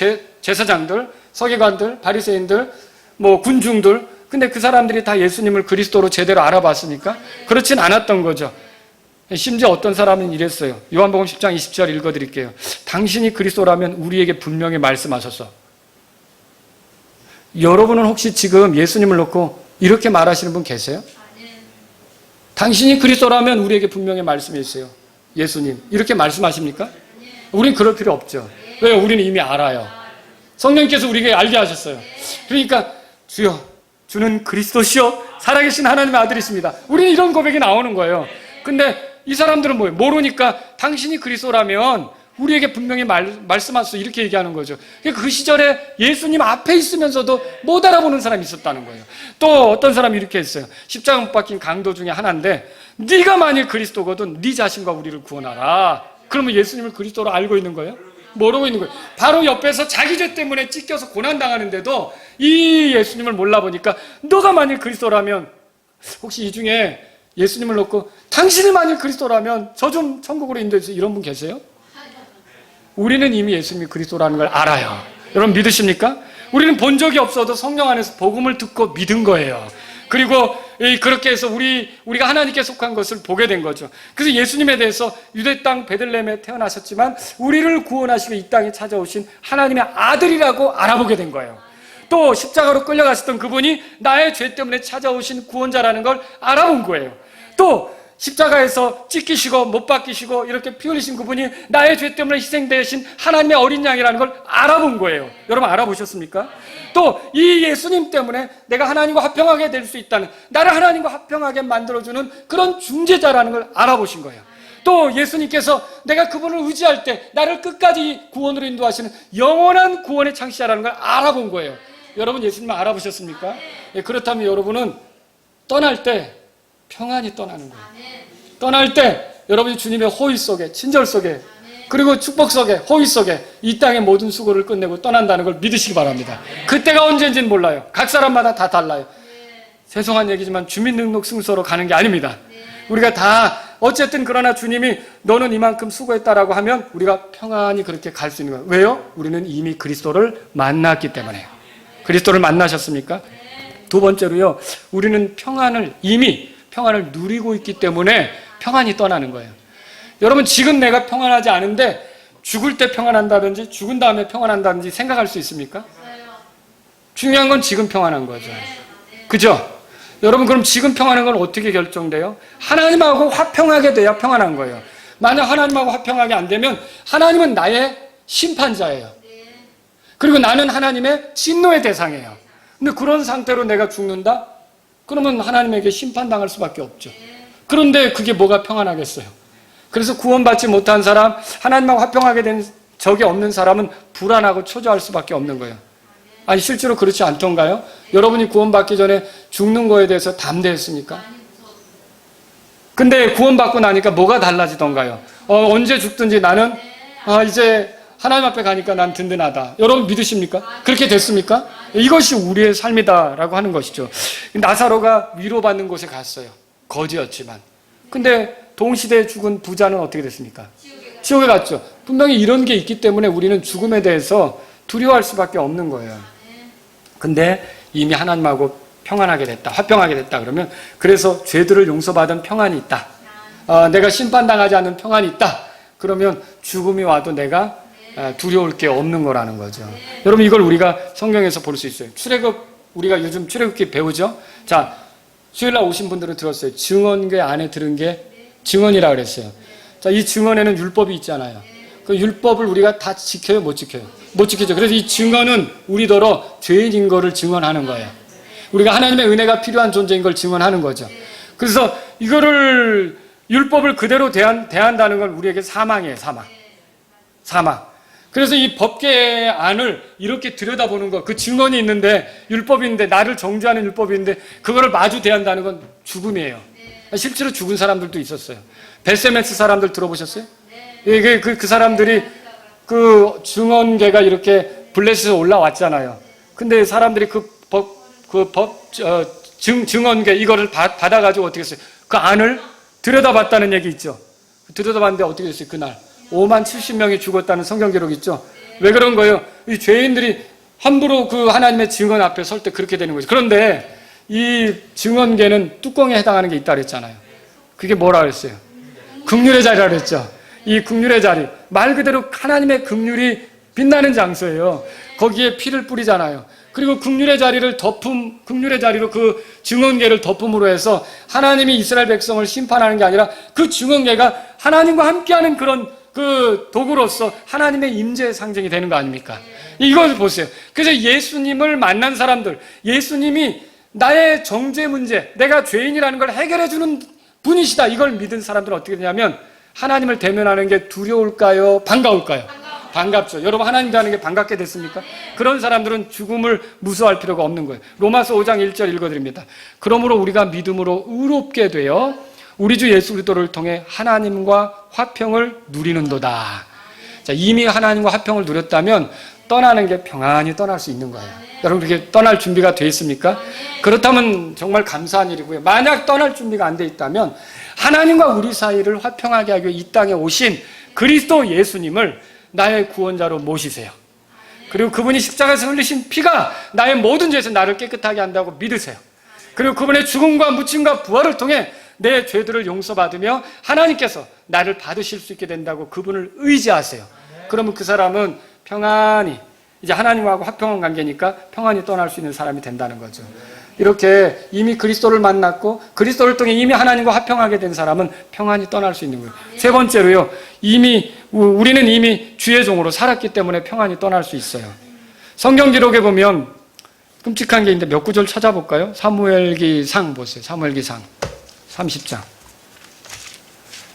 제사장들, 서기관들, 바리새인들, 군중들. 근데 그 사람들이 다 예수님을 그리스도로 제대로 알아봤습니까? 그렇진 않았던 거죠. 심지어 어떤 사람은 이랬어요. 요한복음 10장 20절 읽어드릴게요. 당신이 그리스도라면 우리에게 분명히 말씀하셨어. 여러분은 혹시 지금 예수님을 놓고 이렇게 말하시는 분 계세요? 당신이 그리스도라면 우리에게 분명히 말씀해 주세요. 예수님. 이렇게 말씀하십니까? 우린 그럴 필요 없죠. 왜요? 우리는 이미 알아요. 성령님께서 우리에게 알게 하셨어요. 그러니까 주여, 주는 그리스도시요 살아계신 하나님의 아들이십니다. 우리는 이런 고백이 나오는 거예요. 근데 이 사람들은 뭐예요? 모르니까 당신이 그리스도라면 우리에게 분명히 말씀하셔서 이렇게 얘기하는 거죠. 그 시절에 예수님 앞에 있으면서도 못 알아보는 사람이 있었다는 거예요. 또 어떤 사람이 이렇게 했어요. 십자가 못 박힌 강도 중에 하나인데, 네가 만일 그리스도거든 네 자신과 우리를 구원하라. 그러면 예수님을 그리스도로 알고 있는 거예요? 모르고 있는 거예요. 바로 옆에서 자기 죄 때문에 찢겨서 고난당하는데도 이 예수님을 몰라보니까, 너가 만일 그리스도라면, 혹시 이 중에 예수님을 놓고 당신이 만일 그리스도라면 저 좀 천국으로 인도해주세요, 이런 분 계세요? 우리는 이미 예수님이 그리스도라는 걸 알아요. 여러분 믿으십니까? 우리는 본 적이 없어도 성령 안에서 복음을 듣고 믿은 거예요. 그리고 그렇게 해서 우리가 하나님께 속한 것을 보게 된 거죠. 그래서 예수님에 대해서 유대 땅 베들레헴에 태어나셨지만 우리를 구원하시고 이 땅에 찾아오신 하나님의 아들이라고 알아보게 된 거예요. 또 십자가로 끌려가셨던 그분이 나의 죄 때문에 찾아오신 구원자라는 걸 알아본 거예요. 또 십자가에서 찢기시고 못 박히시고 이렇게 피 흘리신 그분이 나의 죄 때문에 희생되신 하나님의 어린 양이라는 걸 알아본 거예요. 여러분 알아보셨습니까? 또 이 예수님 때문에 내가 하나님과 화평하게 될 수 있다는, 나를 하나님과 화평하게 만들어주는 그런 중재자라는 걸 알아보신 거예요. 또 예수님께서 내가 그분을 의지할 때 나를 끝까지 구원으로 인도하시는 영원한 구원의 창시자라는 걸 알아본 거예요. 여러분 예수님을 알아보셨습니까? 예, 그렇다면 여러분은 떠날 때 평안히 떠나는 거예요. 떠날 때 여러분이 주님의 호의 속에, 친절 속에, 그리고 축복 속에, 호의 속에 이 땅의 모든 수고를 끝내고 떠난다는 걸 믿으시기 바랍니다. 그때가 언제인지는 몰라요. 각 사람마다 다 달라요. 죄송한 얘기지만 주민등록증서로 가는 게 아닙니다. 우리가 다 어쨌든 그러나 주님이 너는 이만큼 수고했다라고 하면 우리가 평안히 그렇게 갈 수 있는 거예요. 왜요? 우리는 이미 그리스도를 만났기 때문에. 그리스도를 만나셨습니까? 두 번째로요, 우리는 이미 평안을 누리고 있기 때문에 평안히 떠나는 거예요. 여러분 지금 내가 평안하지 않은데 죽을 때 평안한다든지 죽은 다음에 평안한다든지 생각할 수 있습니까? 중요한 건 지금 평안한 거죠. 그죠? 여러분 그럼 지금 평안한 건 어떻게 결정돼요? 하나님하고 화평하게 돼야 평안한 거예요. 만약 하나님하고 화평하게 안 되면 하나님은 나의 심판자예요. 그리고 나는 하나님의 진노의 대상이에요. 근데 그런 상태로 내가 죽는다? 그러면 하나님에게 심판당할 수밖에 없죠. 그런데 그게 뭐가 평안하겠어요? 그래서 구원받지 못한 사람, 하나님하고 화평하게 된 적이 없는 사람은 불안하고 초조할 수밖에 없는 거예요. 아니 실제로 그렇지 않던가요? 여러분이 구원받기 전에 죽는 거에 대해서 담대했습니까? 근데 구원받고 나니까 뭐가 달라지던가요? 언제 죽든지 나는 이제 하나님 앞에 가니까 난 든든하다. 여러분 믿으십니까? 그렇게 됐습니까? 이것이 우리의 삶이다라고 하는 것이죠. 나사로가 위로받는 곳에 갔어요. 거지였지만. 근데 동시대에 죽은 부자는 어떻게 됐습니까? 지옥에 갔죠. 분명히 이런 게 있기 때문에 우리는 죽음에 대해서 두려워할 수밖에 없는 거예요. 근데 이미 하나님하고 평안하게 됐다, 화평하게 됐다 그러면, 그래서 죄들을 용서받은 평안이 있다, 내가 심판당하지 않는 평안이 있다, 그러면 죽음이 와도 내가 두려울 게 없는 거라는 거죠. 여러분 이걸 우리가 성경에서 볼 수 있어요. 출애굽, 우리가 요즘 출애굽기 배우죠. 자, 수요일날 오신 분들은 들었어요. 증언궤 안에 들은 게 증언이라 그랬어요. 자, 이 증언에는 율법이 있잖아요. 그 율법을 우리가 다 지켜요, 못 지켜요? 못 지키죠. 그래서 이 증언은 우리더러 죄인인 거를 증언하는 거예요. 우리가 하나님의 은혜가 필요한 존재인 걸 증언하는 거죠. 그래서 이거를 율법을 그대로 대한다는 건 우리에게 사망이에요. 사망. 그래서 이 법궤의 안을 이렇게 들여다보는 것, 그 증언이 있는데, 율법이 있는데, 나를 정죄하는 율법이 있는데 그거를 마주 대한다는 건 죽음이에요. 실제로 죽은 사람들도 있었어요. 베세메스 사람들 들어보셨어요? 그 사람들이 그 증언궤가 이렇게 블레스에서 올라왔잖아요. 근데 사람들이 증언궤 이거를 받아가지고 어떻게 했어요? 그 안을 들여다봤다는 얘기 있죠. 들여다봤는데 어떻게 됐어요? 그날 5만 70명이 죽었다는 성경 기록이 있죠. 왜 그런 거예요? 이 죄인들이 함부로 그 하나님의 증언 앞에 설 때 그렇게 되는 거죠. 그런데 이 증언궤는 뚜껑에 해당하는 게 있다 그랬잖아요. 그게 뭐라 그랬어요? 긍휼의 자리라 그랬죠. 이 긍휼의 자리, 말 그대로 하나님의 긍휼이 빛나는 장소예요. 거기에 피를 뿌리잖아요. 그리고 긍휼의 자리로 그 증언궤를 덮음으로 해서 하나님이 이스라엘 백성을 심판하는 게 아니라 그 증언궤가 하나님과 함께하는 그런 그 도구로서 하나님의 임재의 상징이 되는 거 아닙니까? 이걸 보세요. 그래서 예수님을 만난 사람들, 예수님이 나의 정죄 문제, 내가 죄인이라는 걸 해결해 주는 분이시다, 이걸 믿은 사람들은 어떻게 되냐면 하나님을 대면하는 게 두려울까요? 반가울까요? 반갑죠. 여러분 하나님 대하는 게 반갑게 됐습니까? 그런 사람들은 죽음을 무서워할 필요가 없는 거예요. 로마서 5장 1절 읽어드립니다. 그러므로 우리가 믿음으로 의롭게 되어 우리 주 예수 그리스도를 통해 하나님과 화평을 누리는도다. 자, 이미 하나님과 화평을 누렸다면 떠나는 게 평안히 떠날 수 있는 거예요. 여러분 그렇게 떠날 준비가 돼 있습니까? 그렇다면 정말 감사한 일이고요. 만약 떠날 준비가 안 돼 있다면 하나님과 우리 사이를 화평하게 하기 위해 이 땅에 오신 그리스도 예수님을 나의 구원자로 모시세요. 그리고 그분이 십자가에서 흘리신 피가 나의 모든 죄에서 나를 깨끗하게 한다고 믿으세요. 그리고 그분의 죽음과 묻힘과 부활을 통해 내 죄들을 용서받으며 하나님께서 나를 받으실 수 있게 된다고 그분을 의지하세요. 그러면 그 사람은 평안히 이제 하나님하고 화평한 관계니까 평안히 떠날 수 있는 사람이 된다는 거죠. 이렇게 이미 그리스도를 만났고 그리스도를 통해 이미 하나님과 화평하게 된 사람은 평안히 떠날 수 있는 거예요. 세 번째로요, 우리는 이미 주의 종으로 살았기 때문에 평안히 떠날 수 있어요. 성경 기록에 보면 끔찍한 게 있는데 몇 구절 찾아볼까요? 사무엘기상 보세요. 사무엘기상 30장.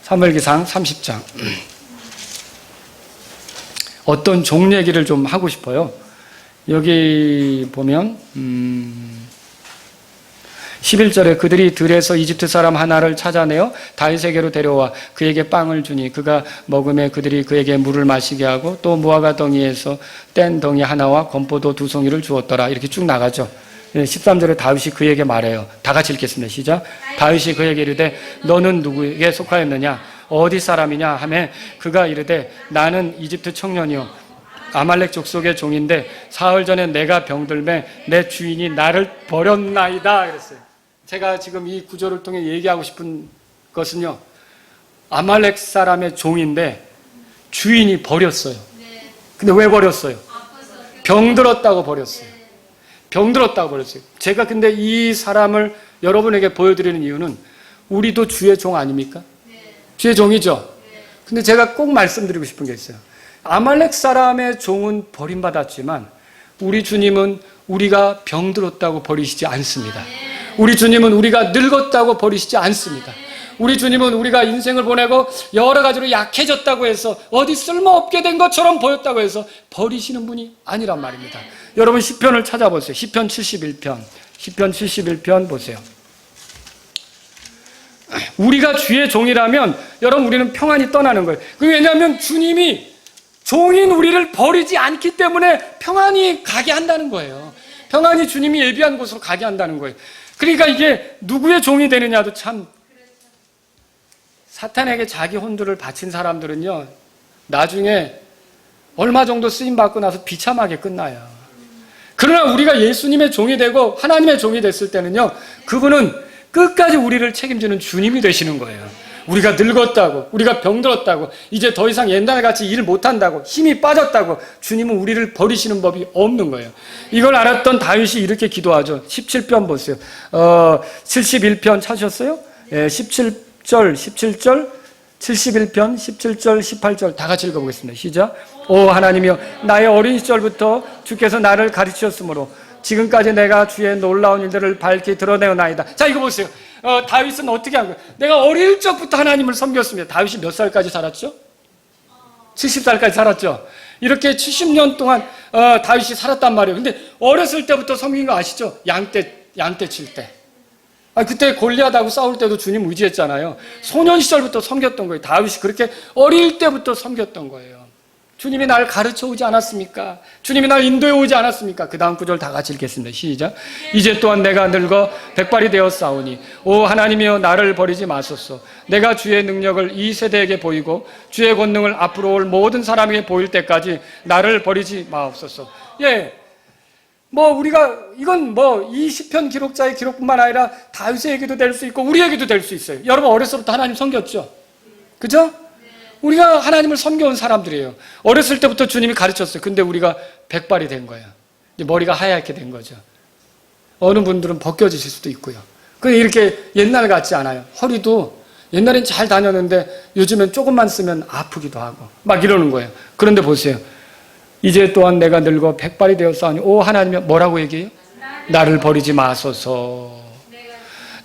사무엘기상 30장. 어떤 종 얘기를 좀 하고 싶어요. 여기 보면 11절에 그들이 들에서 이집트 사람 하나를 찾아내어 다윗에게로 데려와 그에게 빵을 주니 그가 먹음에 그들이 그에게 물을 마시게 하고 또 무화과 덩이에서 뗀 덩이 하나와 건포도 2송이를 주었더라. 이렇게 쭉 나가죠. 13절에 다윗이 그에게 말해요. 다 같이 읽겠습니다. 시작. 다윗이 그에게 이르되 너는 누구에게 속하였느냐? 어디 사람이냐 하매 그가 이르되 나는 이집트 청년이요 아말렉 족속의 종인데 사흘 전에 내가 병들매 내 주인이 나를 버렸나이다 그랬어요. 제가 지금 이 구절을 통해 얘기하고 싶은 것은요, 아말렉 사람의 종인데 주인이 버렸어요. 근데 왜 버렸어요? 병들었다고 버렸어요. 병들었다고 버렸어요. 제가 근데 이 사람을 여러분에게 보여드리는 이유는 우리도 주의 종 아닙니까? 주의 종이죠. 근데 제가 꼭 말씀드리고 싶은 게 있어요. 아말렉 사람의 종은 버림받았지만 우리 주님은 우리가 병들었다고 버리시지 않습니다. 우리 주님은 우리가 늙었다고 버리시지 않습니다. 우리 주님은 우리가 인생을 보내고 여러 가지로 약해졌다고 해서 어디 쓸모없게 된 것처럼 보였다고 해서 버리시는 분이 아니란 말입니다. 여러분 시편을 찾아보세요. 시편 71편. 시편 71편 보세요. 우리가 주의 종이라면 여러분 우리는 평안히 떠나는 거예요. 왜냐하면 주님이 종인 우리를 버리지 않기 때문에 평안히 가게 한다는 거예요. 평안히 주님이 예비한 곳으로 가게 한다는 거예요. 그러니까 이게 누구의 종이 되느냐도 참, 사탄에게 자기 혼두를 바친 사람들은요 나중에 얼마 정도 쓰임받고 나서 비참하게 끝나요. 그러나 우리가 예수님의 종이 되고 하나님의 종이 됐을 때는요 그분은 끝까지 우리를 책임지는 주님이 되시는 거예요. 우리가 늙었다고, 우리가 병들었다고, 이제 더 이상 옛날같이 일 못한다고, 힘이 빠졌다고 주님은 우리를 버리시는 법이 없는 거예요. 이걸 알았던 다윗이 이렇게 기도하죠. 17편 보세요. 71편 찾으셨어요? 17절, 71편, 17절, 18절 다 같이 읽어보겠습니다. 시작. 오 하나님이여 나의 어린 시절부터 주께서 나를 가르치셨으므로 지금까지 내가 주의 놀라운 일들을 밝히 드러내어나이다. 자, 이거 보세요. 다윗은 어떻게 한 거예요? 내가 어릴 적부터 하나님을 섬겼습니다. 다윗이 몇 살까지 살았죠? 70살까지 살았죠? 이렇게 70년 동안 다윗이 살았단 말이에요. 근데 어렸을 때부터 섬긴 거 아시죠? 양떼 칠 때. 그때 골리앗하고 싸울 때도 주님 의지했잖아요. 소년 시절부터 섬겼던 거예요. 다윗이 그렇게 어릴 때부터 섬겼던 거예요. 주님이 날 가르쳐 오지 않았습니까? 주님이 날 인도해 오지 않았습니까? 그 다음 구절 다 같이 읽겠습니다. 시작. 이제 또한 내가 늙어 백발이 되었사오니 오 하나님이여 나를 버리지 마소서. 내가 주의 능력을 이 세대에게 보이고 주의 권능을 앞으로 올 모든 사람에게 보일 때까지 나를 버리지 마옵소서. 예, 우리가 이건 이 시편 기록자의 기록뿐만 아니라 다윗의 얘기도 될 수 있고 우리 얘기도 될 수 있어요. 여러분 어렸을 때부터 하나님 섬겼죠? 그죠? 우리가 하나님을 섬겨온 사람들이에요. 어렸을 때부터 주님이 가르쳤어요. 근데 우리가 백발이 된 거예요. 이제 머리가 하얗게 된 거죠. 어느 분들은 벗겨지실 수도 있고요. 근데 이렇게 옛날 같지 않아요. 허리도 옛날엔 잘 다녔는데 요즘엔 조금만 쓰면 아프기도 하고 막 이러는 거예요. 그런데 보세요. 이제 또한 내가 늙어 백발이 되었사오니 오 하나님이 뭐라고 얘기해요? 나를 버리지 마소서.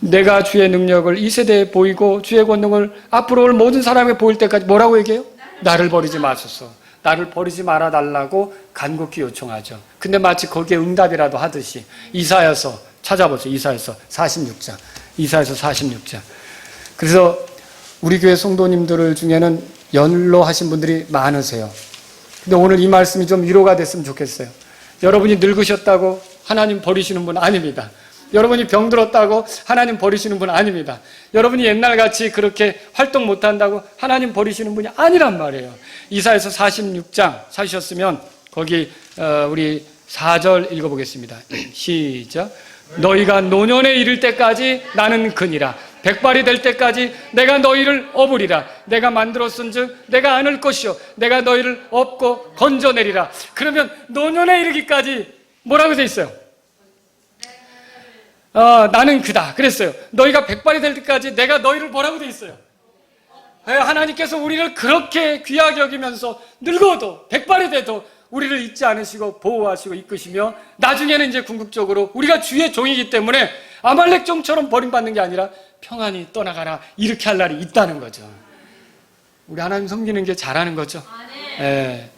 내가 주의 능력을 이 세대에 보이고 주의 권능을 앞으로 올 모든 사람에게 보일 때까지 뭐라고 얘기해요? 나를 버리지 마소서. 나를 버리지 말아달라고 간곡히 요청하죠. 근데 마치 거기에 응답이라도 하듯이 이사야서 찾아보세요. 이사야서 46장. 이사야서 46장. 그래서 우리 교회 성도님들 중에는 연로하신 분들이 많으세요. 근데 오늘 이 말씀이 좀 위로가 됐으면 좋겠어요. 여러분이 늙으셨다고 하나님 버리시는 분 아닙니다. 여러분이 병들었다고 하나님 버리시는 분 아닙니다. 여러분이 옛날같이 그렇게 활동 못한다고 하나님 버리시는 분이 아니란 말이에요. 이사야서 46장 찾으셨으면 거기 우리 4절 읽어보겠습니다. 시작. 너희가 노년에 이를 때까지 나는 그니라. 백발이 될 때까지 내가 너희를 업으리라. 내가 만들었은즉 내가 안을 것이요 내가 너희를 업고 건져내리라. 그러면 노년에 이르기까지 뭐라고 돼 있어요? 나는 그다 그랬어요. 너희가 백발이 될 때까지 내가 너희를 뭐라고 돼 있어요? 하나님께서 우리를 그렇게 귀하게 여기면서 늙어도 백발이 돼도 우리를 잊지 않으시고 보호하시고 이끄시며 나중에는 이제 궁극적으로 우리가 주의 종이기 때문에 아말렉 종처럼 버림받는 게 아니라 평안히 떠나가라 이렇게 할 날이 있다는 거죠. 우리 하나님 섬기는 게 잘하는 거죠.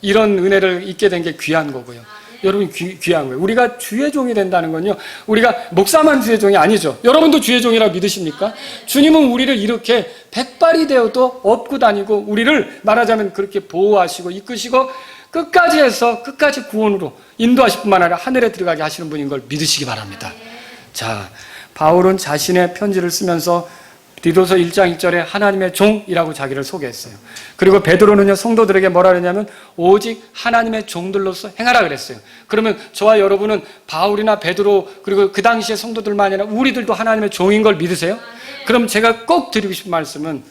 이런 은혜를 잊게 된 게 귀한 거고요. 여러분 귀한 거예요. 우리가 주의 종이 된다는 건요, 우리가 목사만 주의 종이 아니죠. 여러분도 주의 종이라고 믿으십니까? 주님은 우리를 이렇게 백발이 되어도 업고 다니고 우리를 말하자면 그렇게 보호하시고 이끄시고 끝까지 해서 끝까지 구원으로 인도하실 뿐만 아니라 하늘에 들어가게 하시는 분인 걸 믿으시기 바랍니다. 자, 바울은 자신의 편지를 쓰면서 디도서 1장 1절에 하나님의 종이라고 자기를 소개했어요. 그리고 베드로는요, 성도들에게 뭐라 그랬냐면 오직 하나님의 종들로서 행하라 그랬어요. 그러면 저와 여러분은 바울이나 베드로 그리고 그 당시의 성도들만 아니라 우리들도 하나님의 종인 걸 믿으세요? 그럼 제가 꼭 드리고 싶은 말씀은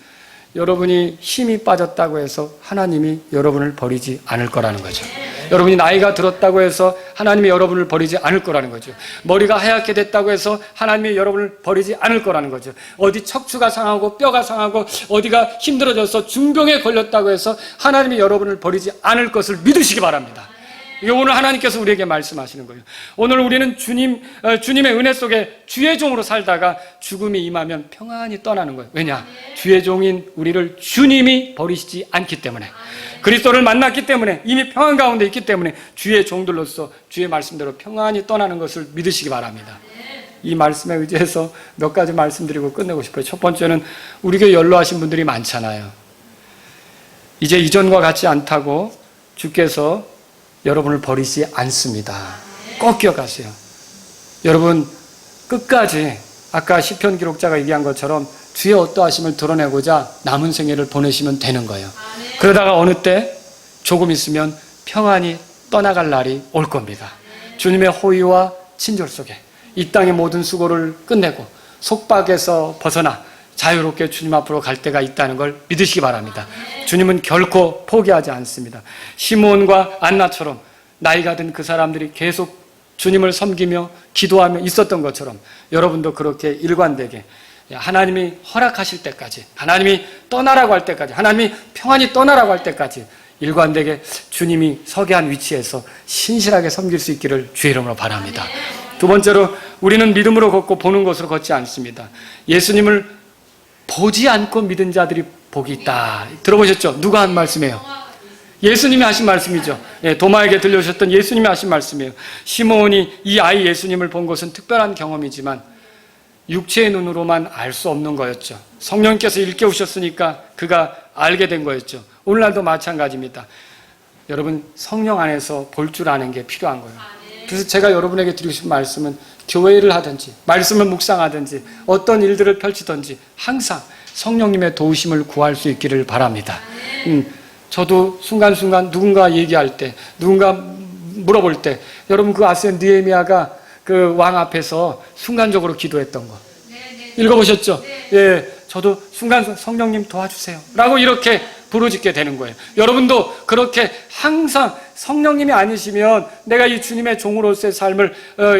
여러분이 힘이 빠졌다고 해서 하나님이 여러분을 버리지 않을 거라는 거죠. 여러분이 나이가 들었다고 해서 하나님이 여러분을 버리지 않을 거라는 거죠. 머리가 하얗게 됐다고 해서 하나님이 여러분을 버리지 않을 거라는 거죠. 어디 척추가 상하고 뼈가 상하고 어디가 힘들어져서 중병에 걸렸다고 해서 하나님이 여러분을 버리지 않을 것을 믿으시기 바랍니다. 이게 오늘 하나님께서 우리에게 말씀하시는 거예요. 오늘 우리는 주님의 은혜 속에 주의 종으로 살다가 죽음이 임하면 평안히 떠나는 거예요. 왜냐? 주의 종인 우리를 주님이 버리시지 않기 때문에, 그리스도를 만났기 때문에, 이미 평안 가운데 있기 때문에 주의 종들로서 주의 말씀대로 평안히 떠나는 것을 믿으시기 바랍니다. 이 말씀에 의지해서 몇 가지 말씀드리고 끝내고 싶어요. 첫 번째는 우리 교회 연로하신 분들이 많잖아요. 이제 이전과 같지 않다고 주께서 여러분을 버리지 않습니다. 꼭 기억하세요. 여러분 끝까지 아까 시편 기록자가 얘기한 것처럼 주의 어떠하심을 드러내고자 남은 생애를 보내시면 되는 거예요. 그러다가 어느 때 조금 있으면 평안히 떠나갈 날이 올 겁니다. 주님의 호의와 친절 속에 이 땅의 모든 수고를 끝내고 속박에서 벗어나 자유롭게 주님 앞으로 갈 때가 있다는 걸 믿으시기 바랍니다. 주님은 결코 포기하지 않습니다. 시므온과 안나처럼 나이가 든 그 사람들이 계속 주님을 섬기며 기도하며 있었던 것처럼 여러분도 그렇게 일관되게 하나님이 허락하실 때까지, 하나님이 떠나라고 할 때까지, 하나님이 평안히 떠나라고 할 때까지 일관되게 주님이 서게 한 위치에서 신실하게 섬길 수 있기를 주의 이름으로 바랍니다. 두 번째로 우리는 믿음으로 걷고 보는 것으로 걷지 않습니다. 예수님을 보지 않고 믿은 자들이 복이 있다. 들어보셨죠? 누가 한 말씀이에요? 예수님이 하신 말씀이죠. 도마에게 들려주셨던 예수님이 하신 말씀이에요. 시므온이 이 아이 예수님을 본 것은 특별한 경험이지만 육체의 눈으로만 알 수 없는 거였죠. 성령께서 일깨우셨으니까 그가 알게 된 거였죠. 오늘날도 마찬가지입니다. 여러분 성령 안에서 볼 줄 아는 게 필요한 거예요. 그래서 제가 여러분에게 드리고 싶은 말씀은 교회를 하든지 말씀을 묵상하든지 어떤 일들을 펼치든지 항상 성령님의 도우심을 구할 수 있기를 바랍니다. 저도 순간순간 누군가 얘기할 때, 누군가 물어볼 때, 여러분 그거 아세요? 느헤미야가 그 왕 앞에서 순간적으로 기도했던 거 읽어보셨죠? 예, 저도 순간 성령님 도와주세요 라고 이렇게 부르짖게 되는 거예요. 여러분도 그렇게 항상 성령님이 아니시면 내가 이 주님의 종으로서의 삶을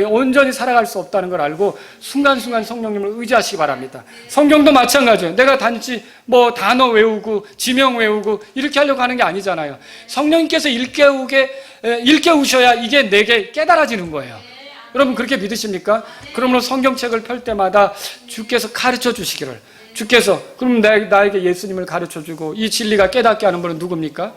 온전히 살아갈 수 없다는 걸 알고 순간순간 성령님을 의지하시기 바랍니다. 성경도 마찬가지예요. 내가 단지 뭐 단어 외우고 지명 외우고 이렇게 하려고 하는 게 아니잖아요. 성령님께서 일깨우셔야 이게 내게 깨달아지는 거예요. 여러분 그렇게 믿으십니까? 그러므로 성경책을 펼 때마다 주께서 가르쳐 주시기를, 주께서 그럼 나에게 예수님을 가르쳐주고 이 진리가 깨닫게 하는 분은 누굽니까?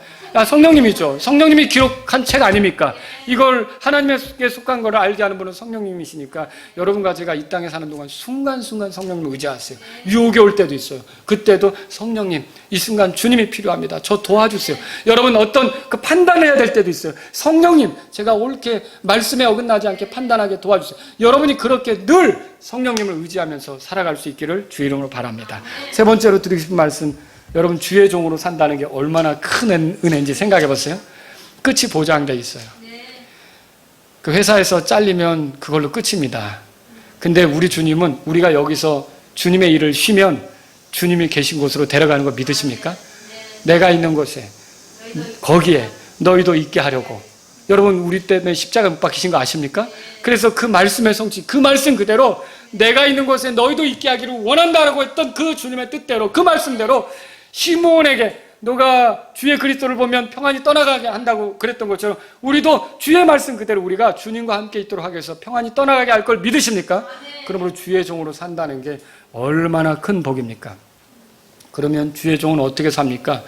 성령님이죠. 성령님이 기록한 책 아닙니까? 이걸 하나님에게 속한 것을 알게 하는 분은 성령님이시니까 여러분과 제가 이 땅에 사는 동안 순간순간 성령님을 의지하세요. 유혹이 올 때도 있어요. 그때도 성령님, 이 순간 주님이 필요합니다. 저 도와주세요. 여러분 어떤 그 판단을 해야 될 때도 있어요. 성령님, 제가 옳게 말씀에 어긋나지 않게 판단하게 도와주세요. 여러분이 그렇게 늘 성령님을 의지하면서 살아갈 수 있기를 주의 이름으로 바랍니다. 세 번째로 드리고 싶은 말씀, 여러분 주의 종으로 산다는 게 얼마나 큰 은혜인지 생각해 보세요. 끝이 보장되어 있어요. 그 회사에서 잘리면 그걸로 끝입니다. 근데 우리 주님은 우리가 여기서 주님의 일을 쉬면 주님이 계신 곳으로 데려가는 거 믿으십니까? 내가 있는 곳에, 거기에 너희도 있게 하려고. 여러분 우리 때문에 십자가 못 박히신 거 아십니까? 그래서 그 말씀의 성취, 그 말씀 그대로 내가 있는 곳에 너희도 있게 하기를 원한다라고 했던 그 주님의 뜻대로, 그 말씀대로 시므온에게 너가 주의 그리스도를 보면 평안이 떠나가게 한다고 그랬던 것처럼 우리도 주의 말씀 그대로 우리가 주님과 함께 있도록 하기 위해서 평안이 떠나가게 할 걸 믿으십니까? 그러므로 주의 종으로 산다는 게 얼마나 큰 복입니까? 그러면 주의 종은 어떻게 삽니까?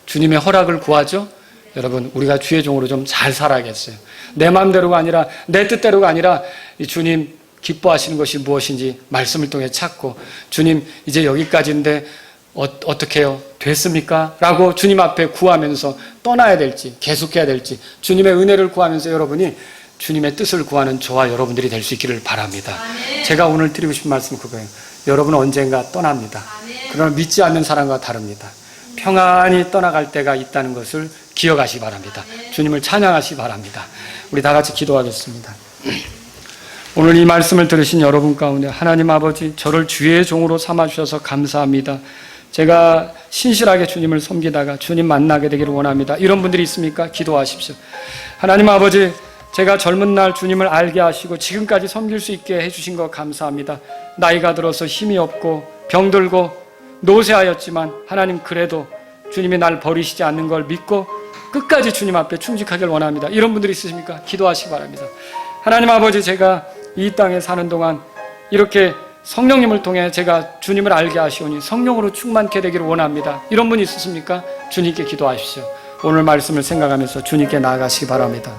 주님의 허락을 구하죠? 여러분 우리가 주의 종으로 좀 잘 살아야겠어요. 내 마음대로가 아니라 내 뜻대로가 아니라 이 주님 기뻐하시는 것이 무엇인지 말씀을 통해 찾고, 주님 이제 여기까지인데 어떻게 해요? 됐습니까? 라고 주님 앞에 구하면서 떠나야 될지 계속해야 될지 주님의 은혜를 구하면서 여러분이 주님의 뜻을 구하는 저와 여러분들이 될 수 있기를 바랍니다. 아멘. 제가 오늘 드리고 싶은 말씀은 그거예요. 여러분은 언젠가 떠납니다. 아멘. 그러나 믿지 않는 사람과 다릅니다. 평안히 떠나갈 때가 있다는 것을 기억하시기 바랍니다. 아멘. 주님을 찬양하시기 바랍니다. 우리 다 같이 기도하겠습니다. 오늘 이 말씀을 들으신 여러분 가운데 하나님 아버지, 저를 주의 종으로 삼아주셔서 감사합니다. 제가 신실하게 주님을 섬기다가 주님 만나게 되기를 원합니다. 이런 분들이 있습니까? 기도하십시오. 하나님 아버지, 제가 젊은 날 주님을 알게 하시고 지금까지 섬길 수 있게 해주신 것 감사합니다. 나이가 들어서 힘이 없고 병들고 노쇠하였지만 하나님 그래도 주님이 날 버리시지 않는 걸 믿고 끝까지 주님 앞에 충직하길 원합니다. 이런 분들이 있으십니까? 기도하시기 바랍니다. 하나님 아버지, 제가 이 땅에 사는 동안 이렇게 성령님을 통해 제가 주님을 알게 하시오니 성령으로 충만케 되기를 원합니다. 이런 분이 있으십니까? 주님께 기도하십시오. 오늘 말씀을 생각하면서 주님께 나아가시기 바랍니다.